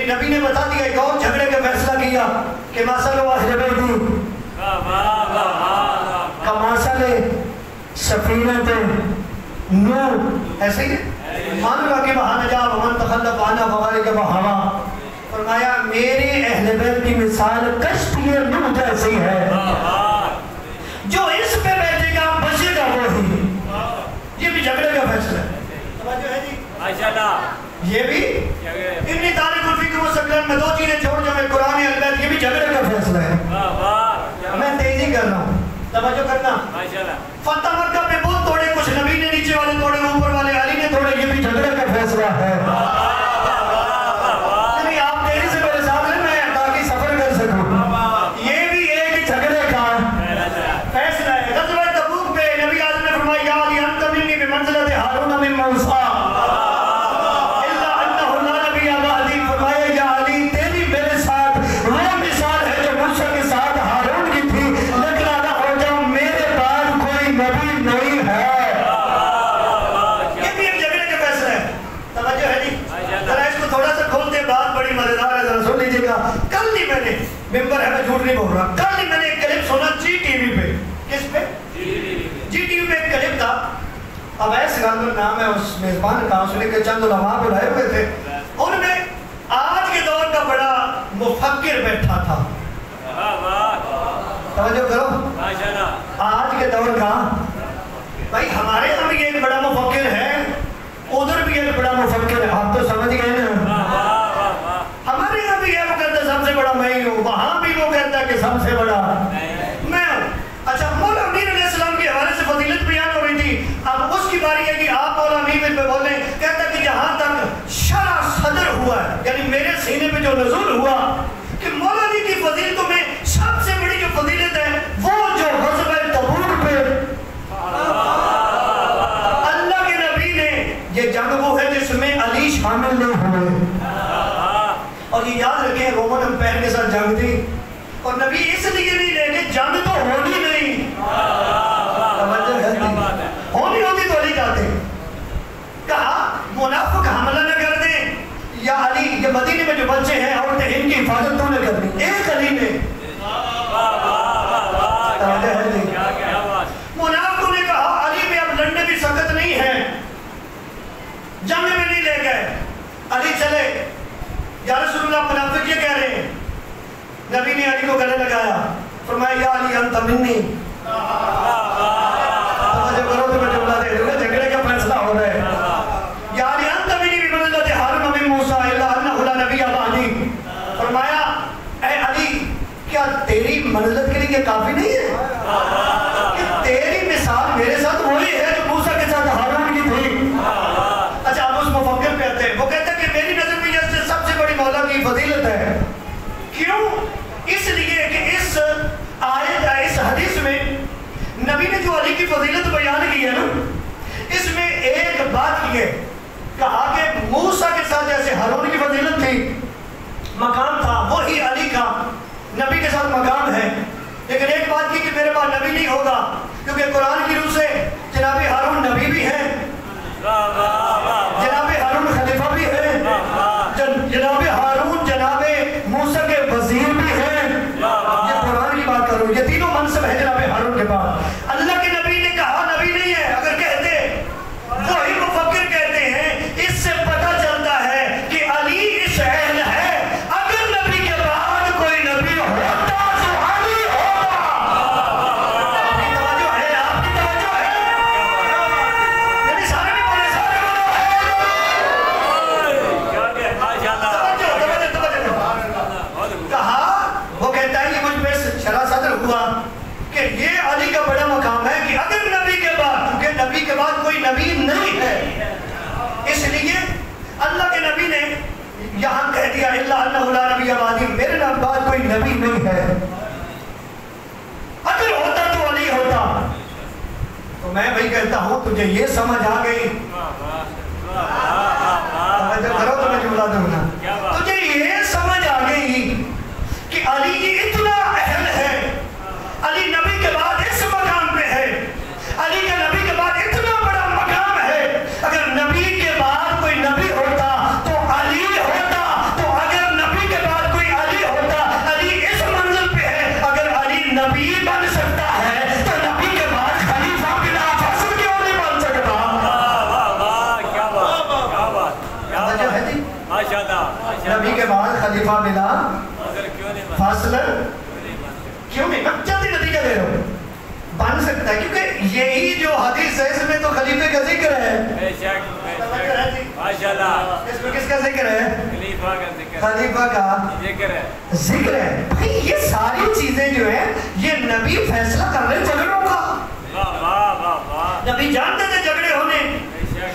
نبی نے بتا دیا، ایک اور جھگڑے کا فیصلہ کیا کہ مَثَلُ أَهْلِ بَيْتِي كَمَثَلِ سَفِينَةٍ نوح، ایسے ہی مَنْ رَكِبَ عَلَيْهَا وَمَنْ تَخَلَّفَ عَنْهَا فَغَرِقَ بِهَوَاهُ، فرمایا میرے اہل بیت کی مثال کشتی نوح جیسی ہے، جو اس پہ بیٹھے گا بچے گا وہی۔ یہ بھی جھگڑے کا فیصلہ ہے، توجہ ہے جی؟ یہ بھی ابن طارق الفکر و سکلن میں دو چیزیں چھوڑ جو میں قرآن اہل بیت، یہ بھی جھگڑے کا فیصلہ ہے۔ میں تیزی کر رہا ہوں، توجہ کرنا۔ فتح مکہ پہ بت توڑے، کچھ نبی نے نیچے والے توڑے، اوپر والے علی نے توڑے، یہ بھی جھگڑے کا فیصلہ ہے۔ فرمایا یا علی تیری میرے ساتھ وہ مثال ہے جو موسیٰ کے ساتھ ہارون کی تھی۔ ہے. یہ بھی ایک جھگڑے کے فیصلے ہیں. توجہ ہے جی؟ ذرا اس کو تھوڑا سا کھولتے ہیں, بات بڑی مزیدار ہے, ذرا سن لیجیے گا. کل ہی میں نے, ممبر ہے میں جھوٹ نہیں بول رہا, کل ہی میں نے ایک کلپ سنا جی ٹی وی پہ. کس پہ؟ جی ٹی وی پہ ایک کلپ تھا. اب ایسے نام ہے اس میزبان کا, اس نے کہ چند علماء بلائے ہوئے تھے, ان میں آج کے دور کا بڑا مفکر بیٹھا تھا. توجہ کرو, آج کے دور کا, بھائی ہمارے یہاں بھی ایک بڑا مفکر ہے, ادھر بھی ایک بڑا مفکر ہے, آپ تو سمجھ گئے نا. ہمارے یہاں بھی یہ وہ کہتا ہے سب سے بڑا میں ہی ہوں, وہاں بھی وہ کہتا ہے کہ سب سے بڑا میں ہوں. اچھا, مولا امین علیہ السلام کے حوالے سے فضیلت بیان ہو رہی تھی, اب اس کی باری ہے کہ آپ مولا امین پہ بولیں. کہتا ہے کہ جہاں تک شرع صدر ہوا ہے, یعنی میرے سینے پہ جو نزول ہوا, کہ مولا علی کی فضیلتوں میں سب سے بڑی جو فضیلت ہے وہ جو غزوہ تبوک پہ اللہ کے نبی نے, یہ جنگ وہ ہے جس میں علی شامل نہیں ہوئے. اور یہ یاد رکھیں رومن امپائر کے ساتھ جنگ تھی, اور نبی اس لیے نہیں لے گئے جنگ تو ہونی نہیں, ہونی ہوتی تو نہیں جاتے. کہا منافق حملہ نہ کر دیں, یا علی یہ مدینے میں جو بچے ہیں عورتیں ان کی حفاظت تو نہ کرنی. ایک علی نے, منافقوں نے کہا علی میں اب لڑنے بھی سخت نہیں ہے, جنگ میں نہیں لے گئے. علی چلے, یا رسول اللہ منافق یہ کہہ رہے ہیں. نبی نے علی کو گلے لگایا, فرمایا یا علی انت منی. توجہ کرو تو میں جملہ دے دوں گا, جھگڑے کا فیصلہ ہو رہا ہے. یا علی انت منی بمنزلۃ ہارون من موسیٰ الا انہ لا نبی بعدی. فرمایا اے علی کیا تیری منزلت کے لیے یہ کافی نہیں ہے کہ تیری مثال میرے ساتھ وہی ہے جو موسیٰ کے ساتھ ہارون کی تھی. اچھا, اب اس مفکر پہ آتے ہیں. وہ کہتے ہیں کہ میری نظر میں یہ سب سے بڑی مولا کی فضیلت ہے. کیوں؟ اس لیے کہ اس آیت, اس حدیث میں نبی نے جو علی کی فضیلت بیان کی ہے نا, اس میں ایک بات کی ہے, کہا کہ موسیٰ کے ساتھ جیسے ہارون کی فضیلت تھی, مقام تھا وہی علی کا نبی کے ساتھ مقام ہے. لیکن ایک بات کی کہ میرے پاس نبی نہیں ہوگا, کیونکہ قرآن کی روح سے جناب ہارون نبی بھی ہے, جناب ہارون خلیفہ بھی ہے, جناب ہارون جناب موسیٰ کے وزیر بھی ہیں. یہ قرآن کی بات کروں, یہ تینوں منصب ہے جناب ہارون کے پاس. اللہ کے نبی نے کہا نبی نہیں ہے, اگر کہتے وہی مفکر کہتے ہیں, اس سے پتہ چلتا ہے کہ علی اس اہل ہے. اگر نبی کے بعد کوئی نبی ہوتا تو علی ہوتا. آپ کی توجہ ہے, آپ کی توجہ ہے, یعنی سارے نہیں بولے, سارے بولو کہا. وہ کہتا ہے یہ مجھ پہ شرع صدر ہوا کہ یہ علی کا بڑا مقام ہے کہ اگر نبی کے بعد, کیونکہ نبی کے بعد کوئی نبی نہیں ہے, اس لیے اللہ کے نبی نے یہاں کہہ دیا الا انہ لا نبی بعدی, میرے بعد کوئی نبی نہیں ہے. اگر ہوتا تو علی ہوتا. تو میں بھائی کہتا ہوں تجھے یہ سمجھ آ گئی, توجہ کرو تو میں جملہ دوں گا, تجھے یہ سمجھ آ گئی کہ علی اتنا اہل ہے, علی نبی کے بعد اس مقام پہ ہے, علی کا نبی کے بعد اتنا بڑا مقام ہے. اگر نبی کے بعد کوئی نبی ہوتا تو علی ہوتا, تو اگر نبی کے بعد کوئی علی ہوتا, علی اس منزل پہ ہے. اگر علی نبی بن سکتا ہے تو نبی کے بعد خلیفہ بلا فصل کیوں نہیں بن سکتا؟ توجہ ہے جی, نبی کے بعد خلیفہ بلا فاصل کیوں نہیں؟ میں جلدی نتیجہ دے رہا ہوں, بن سکتا ہے کیونکہ یہی جو حدیث ہے اس میں تو خلیفے کا ذکر ہے. اس میں کس کا ذکر ہے؟ خلیفہ کا ذکر ہے. بھائی یہ ساری چیزیں جو ہیں یہ نبی فیصلہ کر رہے جھگڑوں کا. نبی جانتے تھے جھگڑے ہونے.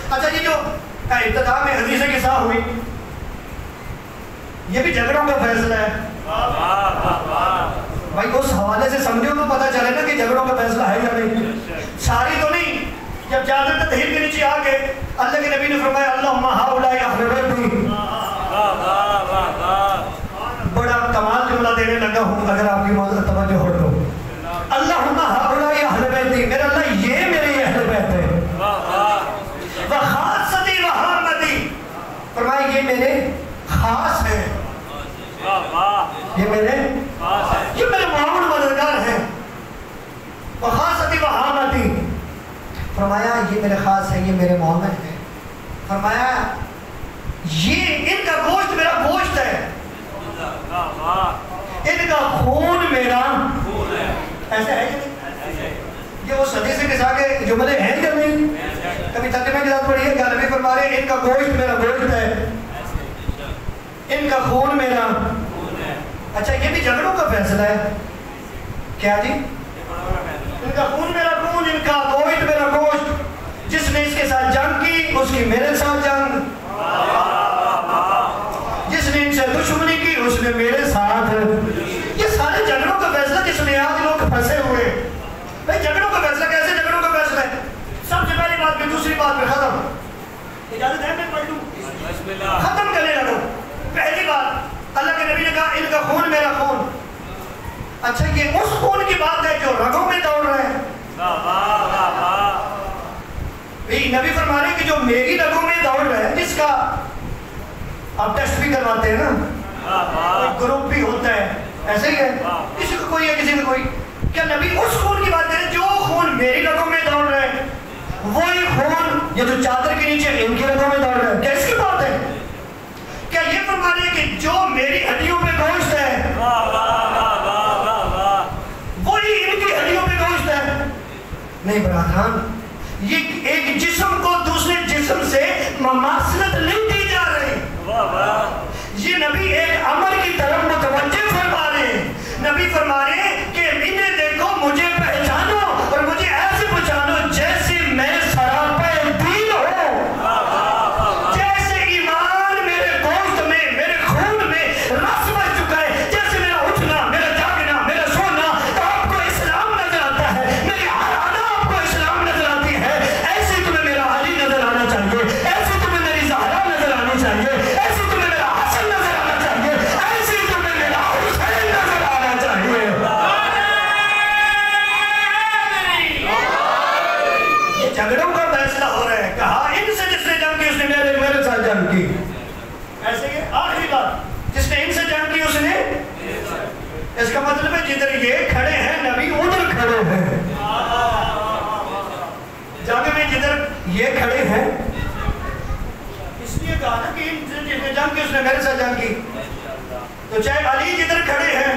اچھا یہ جو ابتدا میں حدیث قصہ ہوئی, یہ بھی جھگڑوں کا فیصلہ ہے. بھائی اس حوالے سے سمجھو تو پتہ چلے نا کہ جھگڑوں کا فیصلہ ہے یا نہیں. ساری تو نہیں. جب چادر تطہیر کے نیچے آ کے اللہ کے نبی نے فرمایا اللہم ہؤلاء اہل بیتی, بڑا کمال جملہ دینے لگا ہوں اگر آپ کی توجہ ہو تو. اللہم ہؤلاء اہل بیتی, میرا اللہ یہ میرے اہل بیت یہ میرے خاص ہیں، یہ میرے معاون مددگار ہیں، وخاصتی وحامتی، فرمایا یہ میرے خاص ہیں، یہ میرے معاون ہیں، فرمایا یہ ان کا گوشت میرا گوشت ہے، ان کا خون میرا ایسے ہے کہ نہیں؟ یہ وہ حدیث کے آگے جملے ہیں یا نہیں؟ کبھی ترجمے کے ساتھ پڑھیے گا، نبی فرما رہے ہیں ان کا گوشت میرا گوشت ہے، ان کا خون میرا۔ اچھا یہ بھی جھگڑوں کا فیصلہ ہے کیا جی؟ ان کا خون میرا خون، ان کا گوشت میرا گوشت، جس نے اس کے ساتھ جنگ کی اس کی میرے ساتھ جنگ، جس نے ان سے دشمنی کی اس نے میرے ساتھ۔ یہ سارے جھگڑوں کا فیصلہ جس میں آج لوگ پھنسے ہوئے، بھائی جھگڑوں کا فیصلہ کیسے جھگڑوں کا فیصلہ ہے؟ سب سے پہلی بات پہ دوسری بات پہ ختم، اجازت ہے میں پڑھ لوں؟ ختم کرنے لگو۔ پہلی بات اللہ کے نبی نے کہا ان کا خون میرا خون۔ اچھا یہ اس خون کی بات ہے جو رگوں میں دوڑ رہا ہے۔ نبی فرما رہے کہ جو میری رگوں میں دوڑ رہا ہے، جس کا آپ ٹیسٹ بھی کرواتے ہیں نا، کوئی گروپ بھی ہوتا ہے، ایسے ہی ہے، کسی کو کوئی ہے کسی کو کوئی، کیا نبی اس خون کی بات کریں جو خون میری رگوں میں دوڑ رہا ہے، وہی خون یہ جو چادر کے نیچے ان کی رگوں میں دوڑ رہا ہے؟ کیا اس کی بات ہے؟ کیا یہ فرما رہے کہ جو میری ہڈیوں پہ گوشت ہے وہی ان کی ہڈیوں پہ گوشت ہے؟ نہیں برادران، یہ ایک جسم کو دوسرے جسم سے مماثلت نہیں دی جا رہی، یہ نبی ایک عمل کی طرف متوجہ فرما رہے ہیں۔ نبی فرما رہے ہیں کہ انہیں دیکھو، مجھے پہچانو اور مجھے ایسے پہچانو جیسے میں سراپا دین ہوں، جیسے ایمان میرے گوشت میں میرے خون میں رس بچ چکا ہے، جیسے میرا اٹھنا میرا جاگنا میرا سونا آپ کو اسلام نظر آتا ہے، میری ہر ادا آپ کو اسلام نظر آتی ہے، ایسے تمہیں میرا علی نظر آنا چاہیے، ایسے تمہیں میری زہرا نظر آنی چاہیے، ایسے تمہیں میرا حسن نظر آنا چاہیے، ایسے تمہیں میرا حسین نظر آنا چاہیے۔ یہ جھگڑوں کا فیصلہ ہو رہا ہے، کہا ان سے جس نے جنگ کی اس نے میرے ساتھ جنگ کی، ایسے کہ آخری بات جس نے ان سے جنگ کی اس نے، اس کا مطلب ہے جدھر یہ کھڑے ہیں نبی ادھر کھڑے ہیں، جنگ میں جدھر یہ کھڑے ہیں، اس لیے کہا نا کہ ان سے جس نے جنگ کی اس نے میرے ساتھ جنگ کی، تو چاہے علی جدھر کھڑے ہیں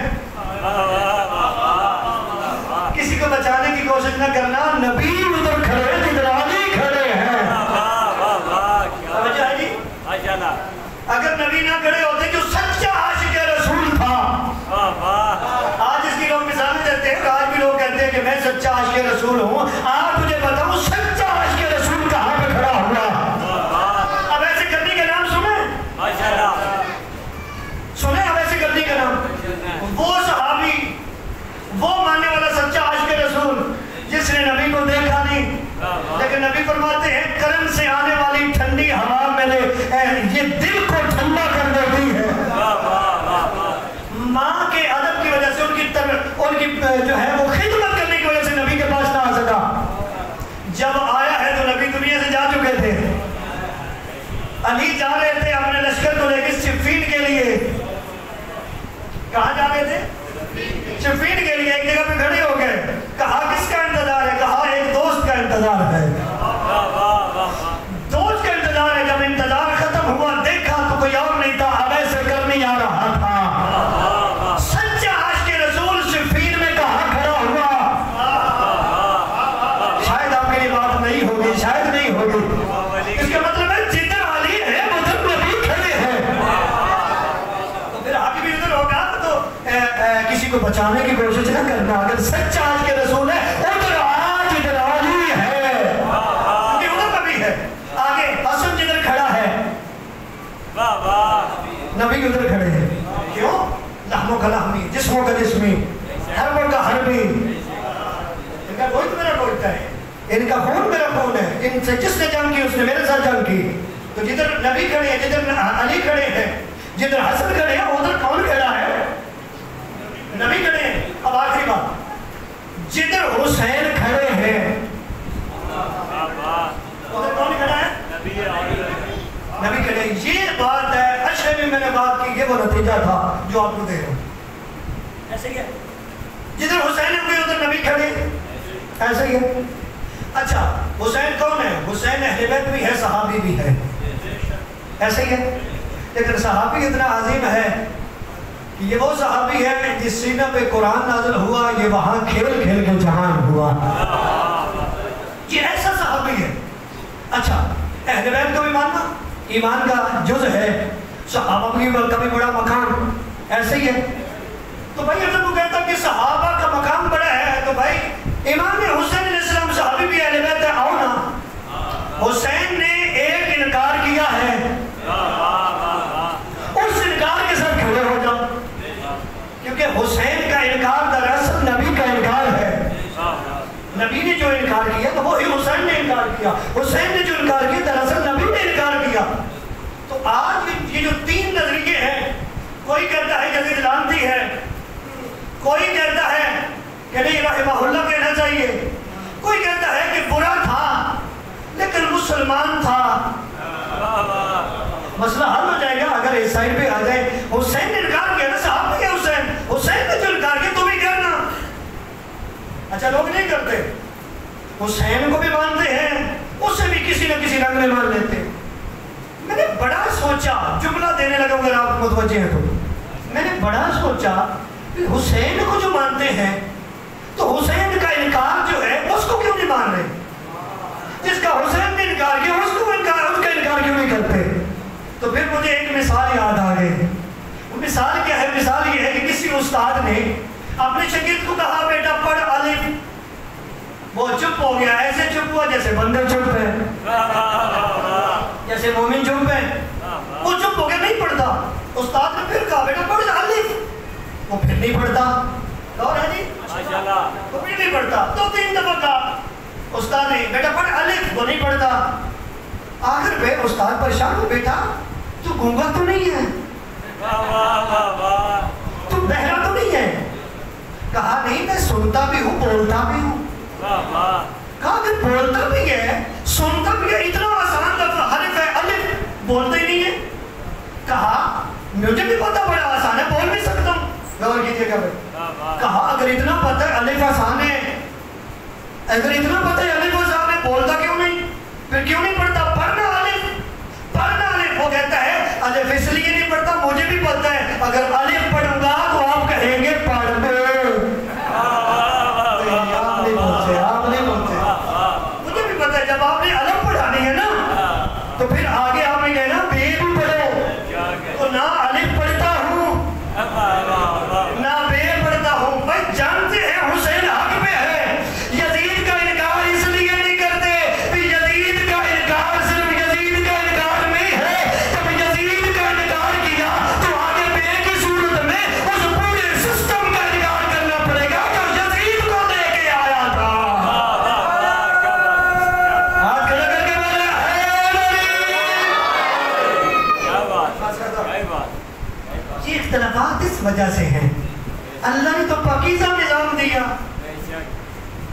کسی کو بچانے کی کوشش نہ کرنا، نبی ادھر کھڑے جدھر علی کھڑے ہیں۔ توجہ ہے جی؟ اگر نبی نہ کھڑے ہوتے جو سچا عاشق رسول تھا، آج اس کی لوگ مثال دیتے ہیں، آج بھی لوگ کہتے ہیں کہ میں سچا عاشق رسول ہوں، آپ مجھے بتاؤ سچا عاشق رسول کہاں پہ کھڑا ہوا؟ اب ایسے کرنی کا نام سنیں اب ایسے کرنی کا نام، وہ صحابی وہ ماننے والا سچا عاشق رسول جس نے نبی کو دیکھا نہیں، لیکن نبی فرماتے ہیں کرم سے آنے والی ٹھنڈی ہوا میرے یہ دل کو ٹھنڈا کر دیتی ہے۔ ماں کے ادب کی وجہ سے ان کی جو ہے وہ خدمت کرنے کی وجہ سے نبی کے پاس نہ آ سکا، جب آیا ہے تو نبی دنیا سے جا چکے تھے، علی جا رہے تھے اپنے لشکر کو لے کے صفین کے لیے، کہاں جا رہے تھے؟ صفین کے لیے، ایک جگہ پہ کھڑے ہو گئے، کہا کس کا انتظار ہے؟ کہا ایک دوست کا انتظار ہے، دوست کا انتظار ہے۔ جب انتظار ختم ہوا دیکھا تو کوئی اور نہیں تھا، اب ایسے کر نہیں آ رہا تھا، سچا عاشق رسول صفین میں کہاں کھڑا ہوا؟ شاید آپ کے لیے بات نہیں ہوگی، شاید نہیں ہوگی، اس کا مطلب ہے جدھر علی ہے ادھر نبی کھڑے ہیں، تو پھر آگے بھی ادھر ہوگا تو کسی کو بچانے کی کوشش نہ کرنا، اگر سچا عاشق رسول ہے ادھر آج ادھر علی ہے، کیونکہ ادھر نبی ہے۔ آگے حسن جدھر کھڑا ہے نبی ادھر کھڑے ہیں، کیوں؟ لحموں کا لحمی، جسموں کا جسمی، حربوں کا حربی، ان کا گوشت میرا گوشت ہے، ان کا خون میرا خون ہے، ان سے جس نے جنگ کی اس نے میرے ساتھ جنگ کی۔ تو جدھر نبی کھڑے ہیں، جدھر علی کھڑے ہیں، جدھر حسن کھڑے ہیں ادھر کون کھڑا ہے؟ نبی کھڑے ہیں۔ اب آخری بات، جدھر حسین کھڑے ہیں ادھر کون کھڑا ہے؟ نبی کھڑے ہیں۔ یہ بات نتیجہ تھا جو آپ کو دے رہا ہوں. ایسے ہی ہے. جدھر حسین ہوئے ادھر نبی کھڑے. ایسے ہی ہے. اچھا حسین کون ہے؟ حسین اہل بیت بھی ہے، صحابی بھی ہے. ایسے ہی ہے. لیکن صحابی اتنا عظیم ہے کہ یہ وہ صحابی ہے جس سینہ پہ قرآن نازل ہوا، یہ وہاں کھیل کھیل کے جہان ہوا. یہ ایسا صحابی ہے. اچھا اہل بیت کو بھی ماننا ایمان کا جز ہے، صحابہ کا بھی بڑا مقام. ایسے ہی ہے. تو بھائی اگر وہ کہتا کہ صحابہ کا مقام بڑا ہے تو بھائی امام حسین علیہ السلام صحابی بھی اہل بیت ہے. آؤ نا. حسین نے ایک انکار کیا ہے، اس انکار کے ساتھ کھڑے ہو جاؤ، کیونکہ حسین کا انکار دراصل نبی کا انکار ہے. نبی نے جو انکار کیا تو وہی حسین نے انکار کیا. حسین نے جو انکار کیا دراصل نبی نے انکار کیا. تو آج یہ جو تین نظریے ہیں، کوئی کہتا ہے یزید لعنتی ہے، کوئی کہتا ہے کہ نہیں رحمہ اللہ کہنا چاہیے، کوئی کہتا ہے کہ برا تھا لیکن مسلمان تھا. مسئلہ حل ہو جائے گا اگر اس سائڈ پہ آ جائے. حسین نے انکار کیا نا، صاحب نے حسین نے جو انکار کیا تم ہی کرنا. اچھا لوگ نہیں کرتے، حسین کو بھی مانتے ہیں، اسے بھی کسی نہ کسی رنگ میں مان لیتے. میں نے بڑا سوچا، جملہ دینے لگا اگر آپ متوجہ ہیں تو، میں نے بڑا سوچا کہ حسین کو جو مانتے ہیں تو حسین کا انکار جو ہے اس کو کیوں نہیں مان رہے؟ جس کا حسین نے انکار کیا اس کا انکار کیوں نہیں کرتے؟ تو پھر مجھے ایک مثال یاد آ گئی. وہ مثال کیا ہے؟ مثال یہ ہے کہ کسی استاد نے اپنے شاگرد کو کہا بیٹا پڑھ الف. وہ چپ ہو گیا، ایسے چپ ہوا جیسے بندر چپ ہے، جیسے مومن چپ ہے. وہ چپ ہو گیا، نہیں پڑھتا. استاد نے پھر کہا بیٹا پڑھ الف. وہ پھر نہیں پڑھتا. اور ہے جی وہ پھر نہیں پڑھتا. 2-3 دفعہ کہا استاد نے بیٹا پڑھ الف. وہ نہیں پڑھتا. آخر پہ استاد پریشان ہو، بیٹا تو گونگا تو نہیں ہے، تو بہرا تو نہیں ہے؟ کہا نہیں میں سنتا بھی ہوں بولتا بھی ہوں. کہا کہ بولتا بھی ہے سنتا بھی ہے، اتنا آسان لفظ حرف ہے الف، بولتا ہی نہیں ہے. کہا مجھے بھی پتا بڑا آسان ہے، بول بھی سکتا ہوں. غور کیجیے گا. کہا اگر اتنا پتا ہے الف آسان ہے، اگر اتنا پتا ہے الف آسان ہے، بولتا کیوں نہیں؟ پھر کیوں نہیں پڑھتا؟ پڑھنا الف، پڑھنا الف. وہ کہتا ہے الف اس لیے نہیں پڑھتا، مجھے بھی پتا ہے اگر الف پڑھوں گا تو آپ کہیں گے پڑھ دو. آپ نہیں بولتے. مجھے بھی پتا ہے جب آپ نے الف پڑھانی ہے نا تو پھر آگے آپ نے کہنا بے بھی پڑھو. تو نہ الف پڑھتا ہوں نہ بے پڑھتا ہوں. بھائی جانتے ہیں حسین حق پہ ہے. یزید کا انکار اس لیے نہیں کرتے کہ یزید کا انکار صرف یزید کا انکار نہیں ہے. جب یزید کا انکار کیا تو آگے بے کی صورت میں اس پورے سسٹم کا انکار کرنا پڑے گا جو یزید کو لے کے آیا تھا. ہاتھ کھڑا کر کے بولے یہ اختلافات اس وجہ سے ہیں. اللہ نے تو پاکیزہ نظام دیا،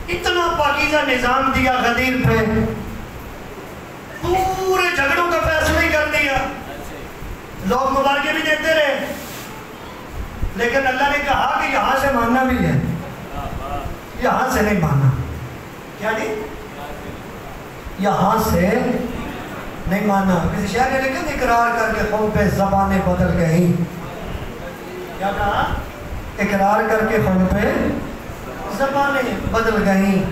اتنا پاکیزہ نظام دیا غدیر پہ، پورے جھگڑوں کا فیصلہ ہی کر دیا. لوگ مبارکیں بھی دیتے رہے، لیکن اللہ نے کہا کہ یہاں سے ماننا بھی ہے، یہاں سے نہیں ماننا. کیا نہیں؟ یہاں سے نہیں ماننا. کسی شاعر نے لکھا اقرار کر کے خون پہ زبانیں بدل گئی. کیا کہا؟ اقرار کر کے خون پہ زبانیں بدل گئیں،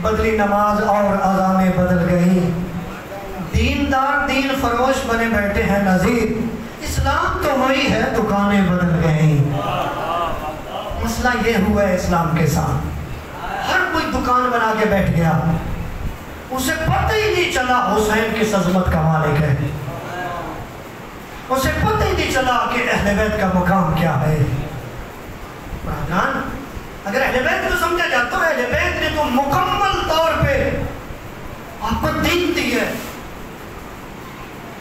بدلی نماز اور اذانیں بدل گئیں. دیندار دین فروش بنے بیٹھے ہیں نذیر، اسلام تو وہی ہے دکانیں بدل گئیں. مسئلہ یہ ہوا ہے اسلام کے ساتھ، ہر کوئی دکان بنا کے بیٹھ گیا، اسے پتہ ہی نہیں چلا حسین کی عظمت کا مالک ہے، اسے پتہ ہی نہیں چلا کہ اہل بیت کا مقام کیا ہے. اگر اہل بیت کو سمجھا جاتا ہے، اہل بیت نے تو مکمل طور پہ آپ کو دین دی ہے.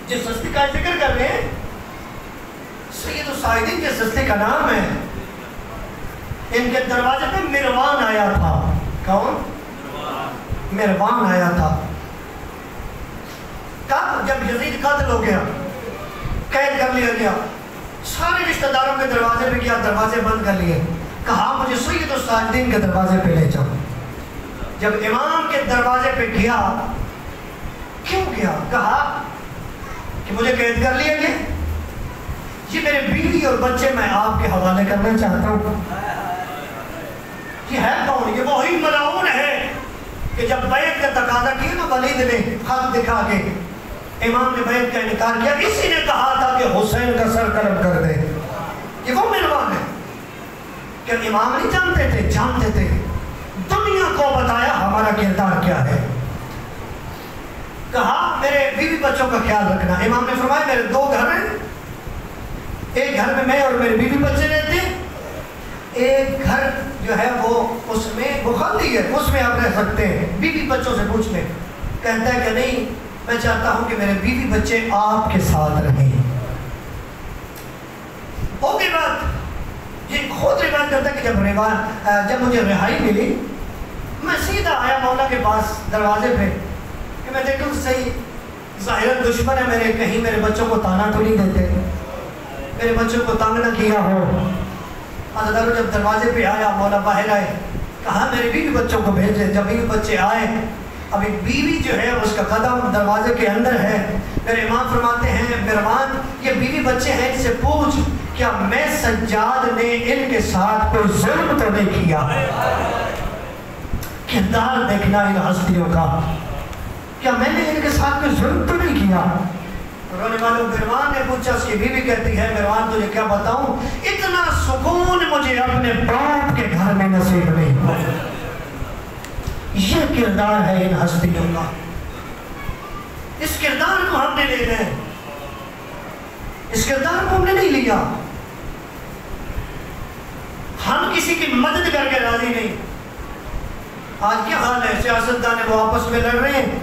جس ہستی کا ذکر کر رہے ہیں سید الصائدین، جس ہستی کا نام ہے، ان کے دروازے پہ مروان آیا تھا. کون؟ مروان آیا تھا. کب؟ جب یزید قتل ہو گیا، قید کر لیا گیا. سارے رشتہ داروں کے دروازے پہ کیا دروازے بند کر لیے. کہا مجھے سید الساجدین کے دروازے پہ لے جاؤ. جب امام کے دروازے پہ گیا, کیوں گیا؟ کہا کہ مجھے قید کر لیا گیا, یہ میرے بیوی اور بچے میں آپ کے حوالے کرنا چاہتا ہوں. یہ ہے کون؟ یہ وہی ملعون ہے کہ جب بیعت کا تقاضا کیا نا ولید نے خط دکھا کے امام نے بیعت کا انکار کیا, اسی نے کہا تھا کہ حسین کا سر قلم کر دے. یہ وہ ملعون ہے. کہ امام نہیں جانتے تھے؟ جانتے تھے. دنیا کو بتایا ہمارا کردار کیا ہے. کہا میرے بیوی بچوں کا خیال رکھنا. امام نے فرمایا میرے 2 گھر ہیں, ایک گھر میں میں اور میرے بیوی بچے رہتے ہیں, ایک گھر جو ہے وہ اس میں بخاری ہے, اس میں آپ رہ سکتے ہیں. بیوی بچوں سے پوچھ لیں. کہتا ہے کہ نہیں, میں چاہتا ہوں کہ میرے بیوی بچے آپ کے ساتھ رہیں. ہوگی بات. یہ خود روایت کرتا ہے کہ جب مجھے رہائی ملی, میں سیدھا آیا مولا کے پاس دروازے پہ کہ میں دیکھوں صحیح ظاہر دشمن ہے میرے, کہیں میرے بچوں کو تانا تو نہیں دیتے, میرے بچوں کو تنگ نہ کیا ہو. حضرت جب دروازے پہ آیا, مولا باہر آئے, کہا میرے بیوی بچوں کو بھیجے. جب بیوی بچے آئے, ابھی بیوی جو ہے اس کا قدم دروازے کے اندر ہے. میرے امام فرماتے ہیں مہربان یہ بیوی بچے ہیں, ان سے پوچھ کیا میں سجاد نے ان کے ساتھ کوئی ظلم تو نہیں کیا. کردار دیکھنا ان ہستیوں کا, کیا میں نے ان کے ساتھ کوئی ظلم تو نہیں کیا. رونے والوں مہربان نے پوچھا, اس کی بیوی کہتی ہے مہربان تجھے کیا بتاؤں, اتنا سکون مجھے اپنے باپ کے گھر میں نصیب نہیں ہوا. یہ کردار ہے ان ہستیوں کا. اس کردار کو ہم نے لینا ہے, اس کردار کو ہم نے نہیں لیا. ہم کسی کی مدد کر کے راضی نہیں. آج کیا حال ہے, سیاستدان وہ آپس میں لڑ رہے ہیں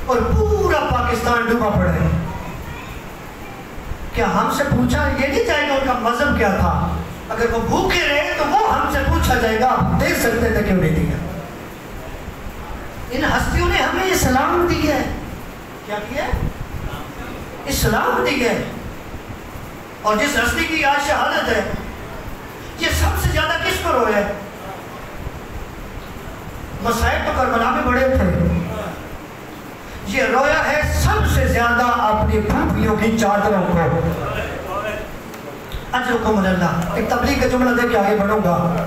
اور پورا پاکستان ڈوبا پڑا ہے. کیا ہم سے پوچھا یہ نہیں جائے گا ان کا مذہب کیا تھا؟ اگر وہ بھوکے رہے تو وہ ہم سے پوچھا جائے گا آپ دے سکتے تھے کیوں نہیں دیا. ان ہستیوں نے ہمیں اسلام دی ہے. کیا کیا؟ اسلام دی ہے. اور جس ہستی کی آج شہادت ہے, یہ سب سے زیادہ کس کو رویا ہے؟ مصائب تو کربلا میں بڑے تھے, یہ رویا ہے سب سے زیادہ اپنی پھوپھیوں کی چادروں کو. اجرکم اللہ. ایک تبلیغ کا جملہ دے کے آگے بڑھوں گا.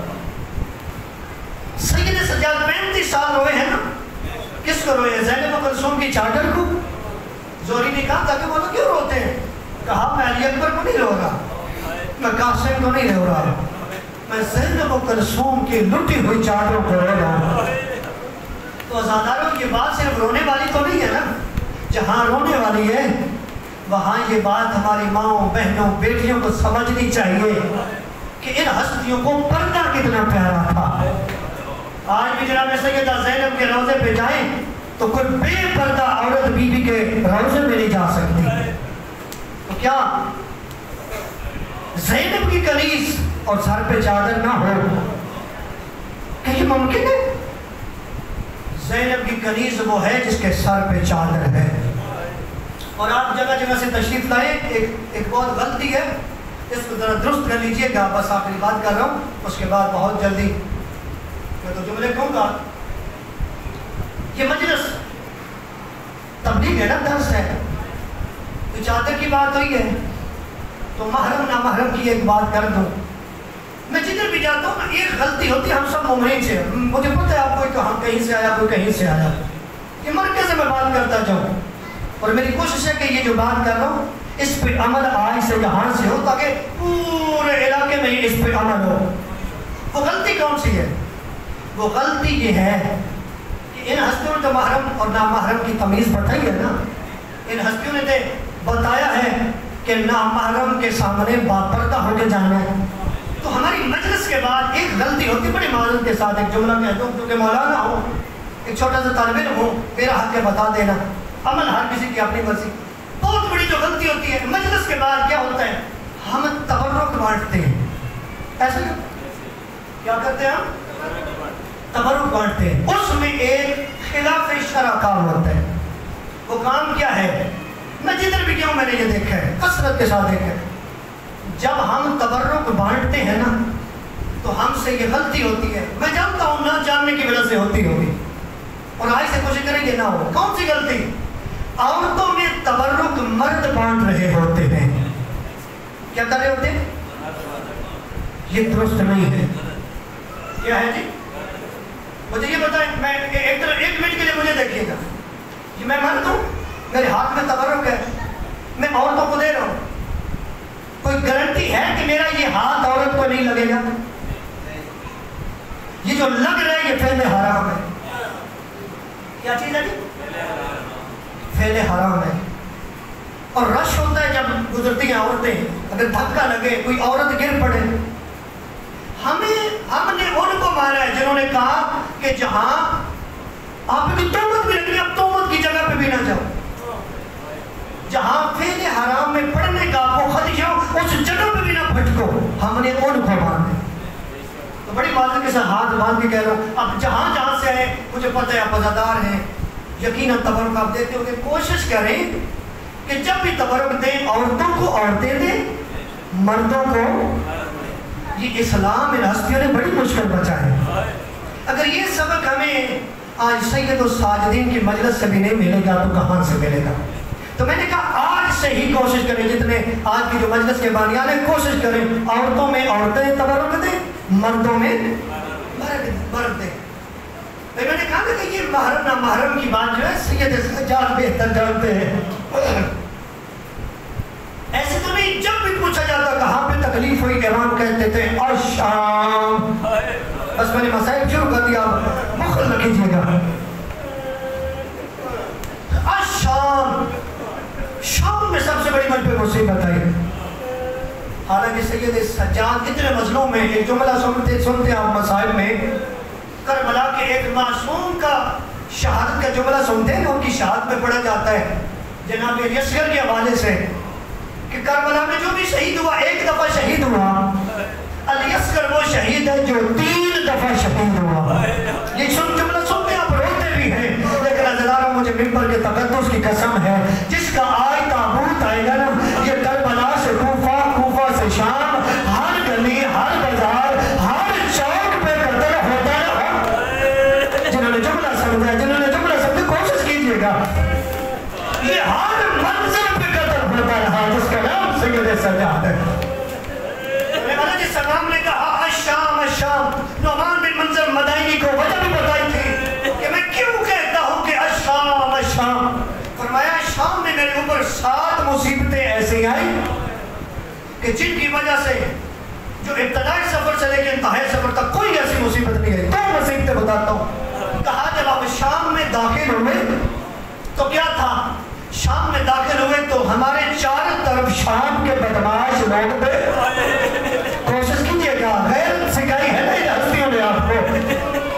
سید سجاد 35 سال روئے ہیں نا. کس کو روئے؟ زینب و کلثوم کی چادر کو. زہری نے کہا تھا کہ وہ کیوں روتے ہیں؟ کہا میں علی اکبر کو نہیں رو رہا, میں قاسم کو نہیں رو رہا, میں زینب و کلثوم کی لٹی ہوئی چادروں کو رو رہا ہوں. تو ازاداروں یہ بات صرف رونے والی تو نہیں ہے نا. جہاں رونے والی ہے وہاں یہ بات ہماری ماں بہنوں بیٹیوں کو سمجھنی چاہیے کہ ان ہستیوں کو پردہ کتنا پیارا تھا. آج بھی جناب سیدہ زینب کے روضے پہ جائیں تو کوئی بے پردہ عورت بیوی کے روضے میں نہیں جا سکتی. تو کیا زینب کی کنیز اور سر پہ چادر نہ ہو, کہ یہ ممکن ہے؟ زینب کی کنیز وہ ہے جس کے سر پہ چادر ہے. اور آپ جگہ جگہ سے تشریف لائیں. ایک بہت غلطی ہے, اس کو ذرا درست کر لیجئے گا. بس آخری بات کر رہا ہوں, اس کے بعد بہت جلدی میں تو جملے کہوں گا. یہ مجلس تبلیغ ہے نا, درس ہے. تو چادر کی بات ہوئی ہے تو محرم نامحرم کی ایک بات کر دوں. میں جدھر بھی جاتا ہوں نا, ایک غلطی ہوتی ہے, ہم سب مومنین سے. مجھے پتہ ہے آپ کوئی کہیں سے آیا, کوئی کہیں سے آیا. یہ مرکز سے میں بات کرتا جاؤں, اور میری کوشش ہے کہ یہ جو بات کر رہا ہوں اس پہ عمل آج سے یہاں سے ہو, تاکہ پورے علاقے میں اس پہ عمل ہو. وہ غلطی کون سی ہے؟ وہ غلطی یہ ہے کہ ان ہستیوں نے تو محرم اور نامحرم کی تمیز بتائی ہے نا. ان ہستیوں نے بتایا ہے کہ نامحرم کے سامنے باپردہ ہو کے جانا ہے. تو ہماری مجلس کے بعد ایک غلطی ہوتی, بڑی معذرت کے ساتھ ایک جملہ کہتا ہوں کیونکہ مولانا ہوں, ایک چھوٹا سا طالب علم ہوں, میرا حق ہے بتا دینا. عمل ہر کسی کی اپنی مرضی. بہت بڑی جو غلطی ہوتی ہے مجلس کے بعد کیا ہوتا ہے, ہم تبرک بانٹتے ہیں. ایسا کیا کرتے ہیں ہم؟ تبرک بانٹتے ہیں. اس میں ایک خلاف شرع کام ہوتا ہے. وہ کام کیا ہے؟ میں جدھر بھی گیا ہوں میں نے یہ دیکھا ہے, کثرت کے ساتھ دیکھا ہے. جب ہم تبرک بانٹتے ہیں نا تو ہم سے یہ غلطی ہوتی ہے، میں جانتا ہوں نہ جاننے کی وجہ سے ہوتی ہوگی، اور آج سے کوشش کریں گے نہ ہو۔ کون سی غلطی؟ عورتوں میں تبرک مرد بانٹ رہے ہوتے ہیں۔ کیا کر رہے ہوتے ہیں؟ یہ درست نہیں ہے۔ کیا ہے جی؟ مجھے یہ بتائیں، میں ایک منٹ کے لیے مجھے دیکھیے گا کہ میں مرد ہوں، میرے ہاتھ میں تبرک ہے، میں عورتوں کو دے رہا ہوں، کوئی گارنٹی ہے کہ میرا یہ ہاتھ عورت کو نہیں لگے گا؟ یہ جو لگ رہا ہے یہ فعل حرام ہے۔ کیا چیز ہے جی؟ فعل حرام ہے۔ اور رش ہوتا ہے جب گزرتی ہیں عورتیں، اگر دھکا لگے کوئی عورت گر پڑے، ہم نے ان کو مارا ہے جنہوں نے کہا کہ جہاں آپ کی تہمت بھی لگی اب تہمت کی جگہ پہ بھی نہ جاؤ، جہاں فعل حرام میں پڑھنے کا آپ کو خدشہ ہو اس جگہ پہ بھی نہ پھٹکو، ہم نے ان کو مارا ہے۔ تو بڑی معذرت کے ساتھ ہاتھ باندھ کے کہہ رہا ہوں، اب جہاں سے آئے مجھے پتہ ہے آپ عزادار ہیں، یقیناً تبرک آپ دیتے ہو گے، کوشش کریں کہ جب بھی تبرک دیں عورتوں کو عورتیں دیں، مردوں کو۔ یہ اسلام ان ہستیوں نے بڑی مشکل بچا ہے۔ اگر یہ سبق ہمیں آج سید الساجدین کی مجلس سے بھی نہیں ملے گا تو کہاں سے ملے گا؟ تو میں نے کہا آج سے ہی کوشش کریں، جتنے آج کی جو مجلس کے بانیان ہیں، کوشش کریں عورتوں میں عورتیں تبرک دیں، مردوں میں مرد دیں۔ میں نے کہا کہ یہ محرم نہ محرم کی بات جو ہے سید سجاد بہتر جانتے ہیں۔ ایسے تو نہیں، جب بھی پوچھا جاتا کہاں پہ تکلیف ہوئی امام کہتے تھے الشام۔ بس میں نے مسائل شروع کر دیا، مخل نہ کیجیے گا۔ الشام، شام میں سب سے بڑی مجھ پہ مصیبت آئی۔ حالانکہ سید سجاد اتنے مظلوم میں ایک جملہ سنتے آپ مصائب میں، کربلا کے ایک معصوم کا شہادت کا جملہ سنتے ہیں، ان کی شہادت میں پڑھا جاتا ہے جناب یسگر کے حوالے سے کہ کربلا میں جو بھی شہید ہوا ایک دفعہ شہید ہوا، الیسگر وہ شہید ہے جو 3 دفعہ شہید ہوا۔ یہ جملہ سنتے آپ روتے بھی ہیں، لیکن عزیزانو مجھے ممبر کے تقدس کی قسم ہے، جس کا آج تابوت آئے گا نا، یہ کربلا سے کوفہ، کوفہ سے شام، ہر گلی، ہر بازار، ہر چوک پہ قتل ہوتا ہے۔ جنہوں نے جملہ سمجھا کوشش کیجئے گا، یہ ہر منظر پہ قتل ہوتا رہا جس کا نام سید سجاد ہے۔ جس سلام نے کہا الشام الشام، نعمان بن منظر مدائنی کو وجہ بھی بتائی تھی کہ میں کیوں کہتا ہوں کہ الشام الشام، فرمایا شام میں میرے اوپر 7 مصیبتیں ایسی آئیں کہ جن کی وجہ سے جو ابتدائی سفر سے لے کے انتہائی سفر تک کوئی ایسی مصیبت نہیں آئی۔ 2 مصیبتیں بتاتا ہوں۔ کہا جب آپ شام میں داخل ہوئے تو کیا تھا؟ شام میں داخل ہوئے تو ہمارے چاروں طرف شام کے بدماش لوگ تھے۔ کوشش کیجئے گا، غیر سکھائی ہے نا ان ہستیوں نے آپ کو،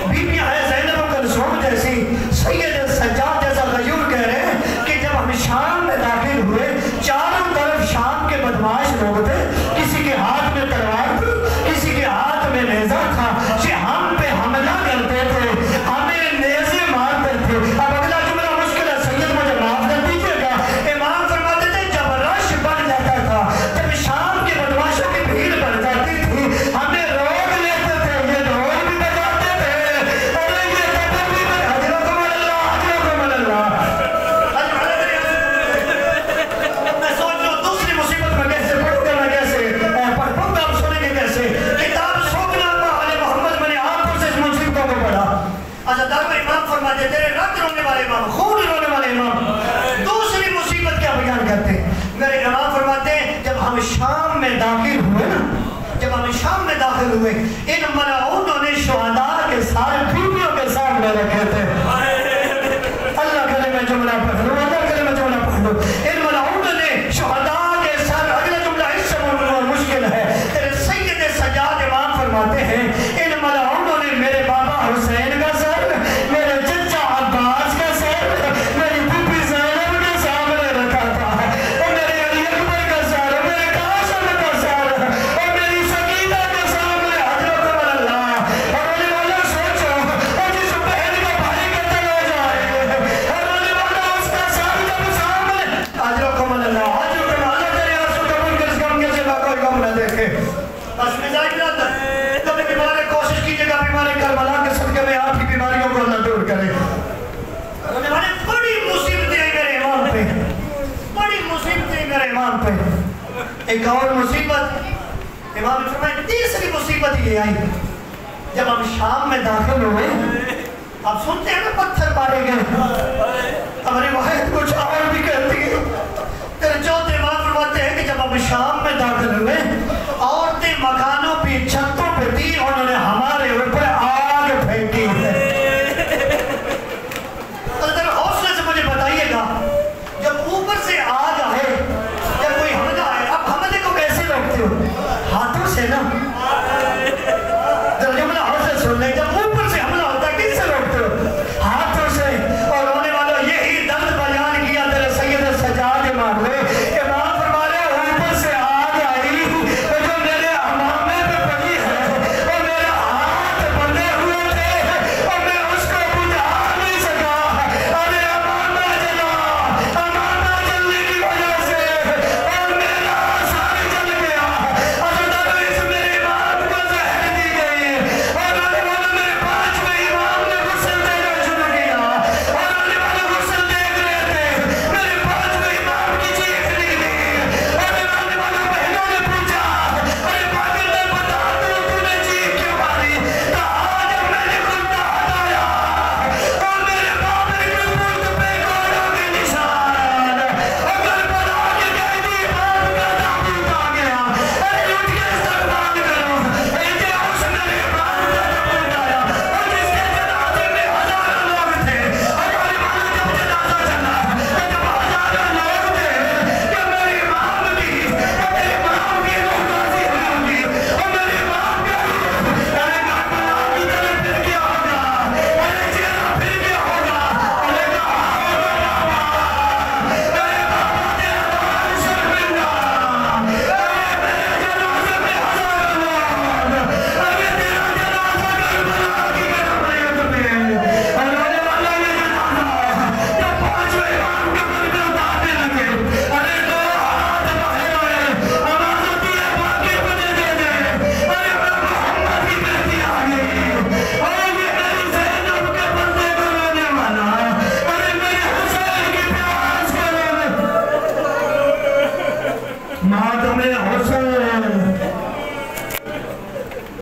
بیویاں ہیں زینب و کلثوم جیسی، سید سجاد جیسا غیور کہہ رہے ہیں کہ جب ہم شام میں داخل ہوئے چاروں طرف شام کے بدماش لوگ تھے، کسی کے ہاتھ میں تلوار تھی، کسی کے ہاتھ میں نیزہ تھا، کہ ہم پہ حملہ کرتے تھے، ہمیں نیزے مارتے تھے۔ اب اگلا جملہ مشکل ہے، سید مجھے معاف کر دیجئے گا، امام فرماتے تھے جب رش بڑھ جاتا تھا، جب شام کے بدماشوں کی بھیڑ بڑھ جاتی تھی، ہمیں روک لیتے تھے، یہ ڈھول بھی بجاتے تھے، اور یہ تبر بھی بجاتے تھے۔ حضرکم اللہ، حضرکم اللہ۔ پہ ایک اور مصیبت، امام نے فرمایا تیسری مصیبت یہ آئی جب ہم شام میں داخل ہوئے، آپ سنتے ہیں نا پتھر مارے گئے، ہماری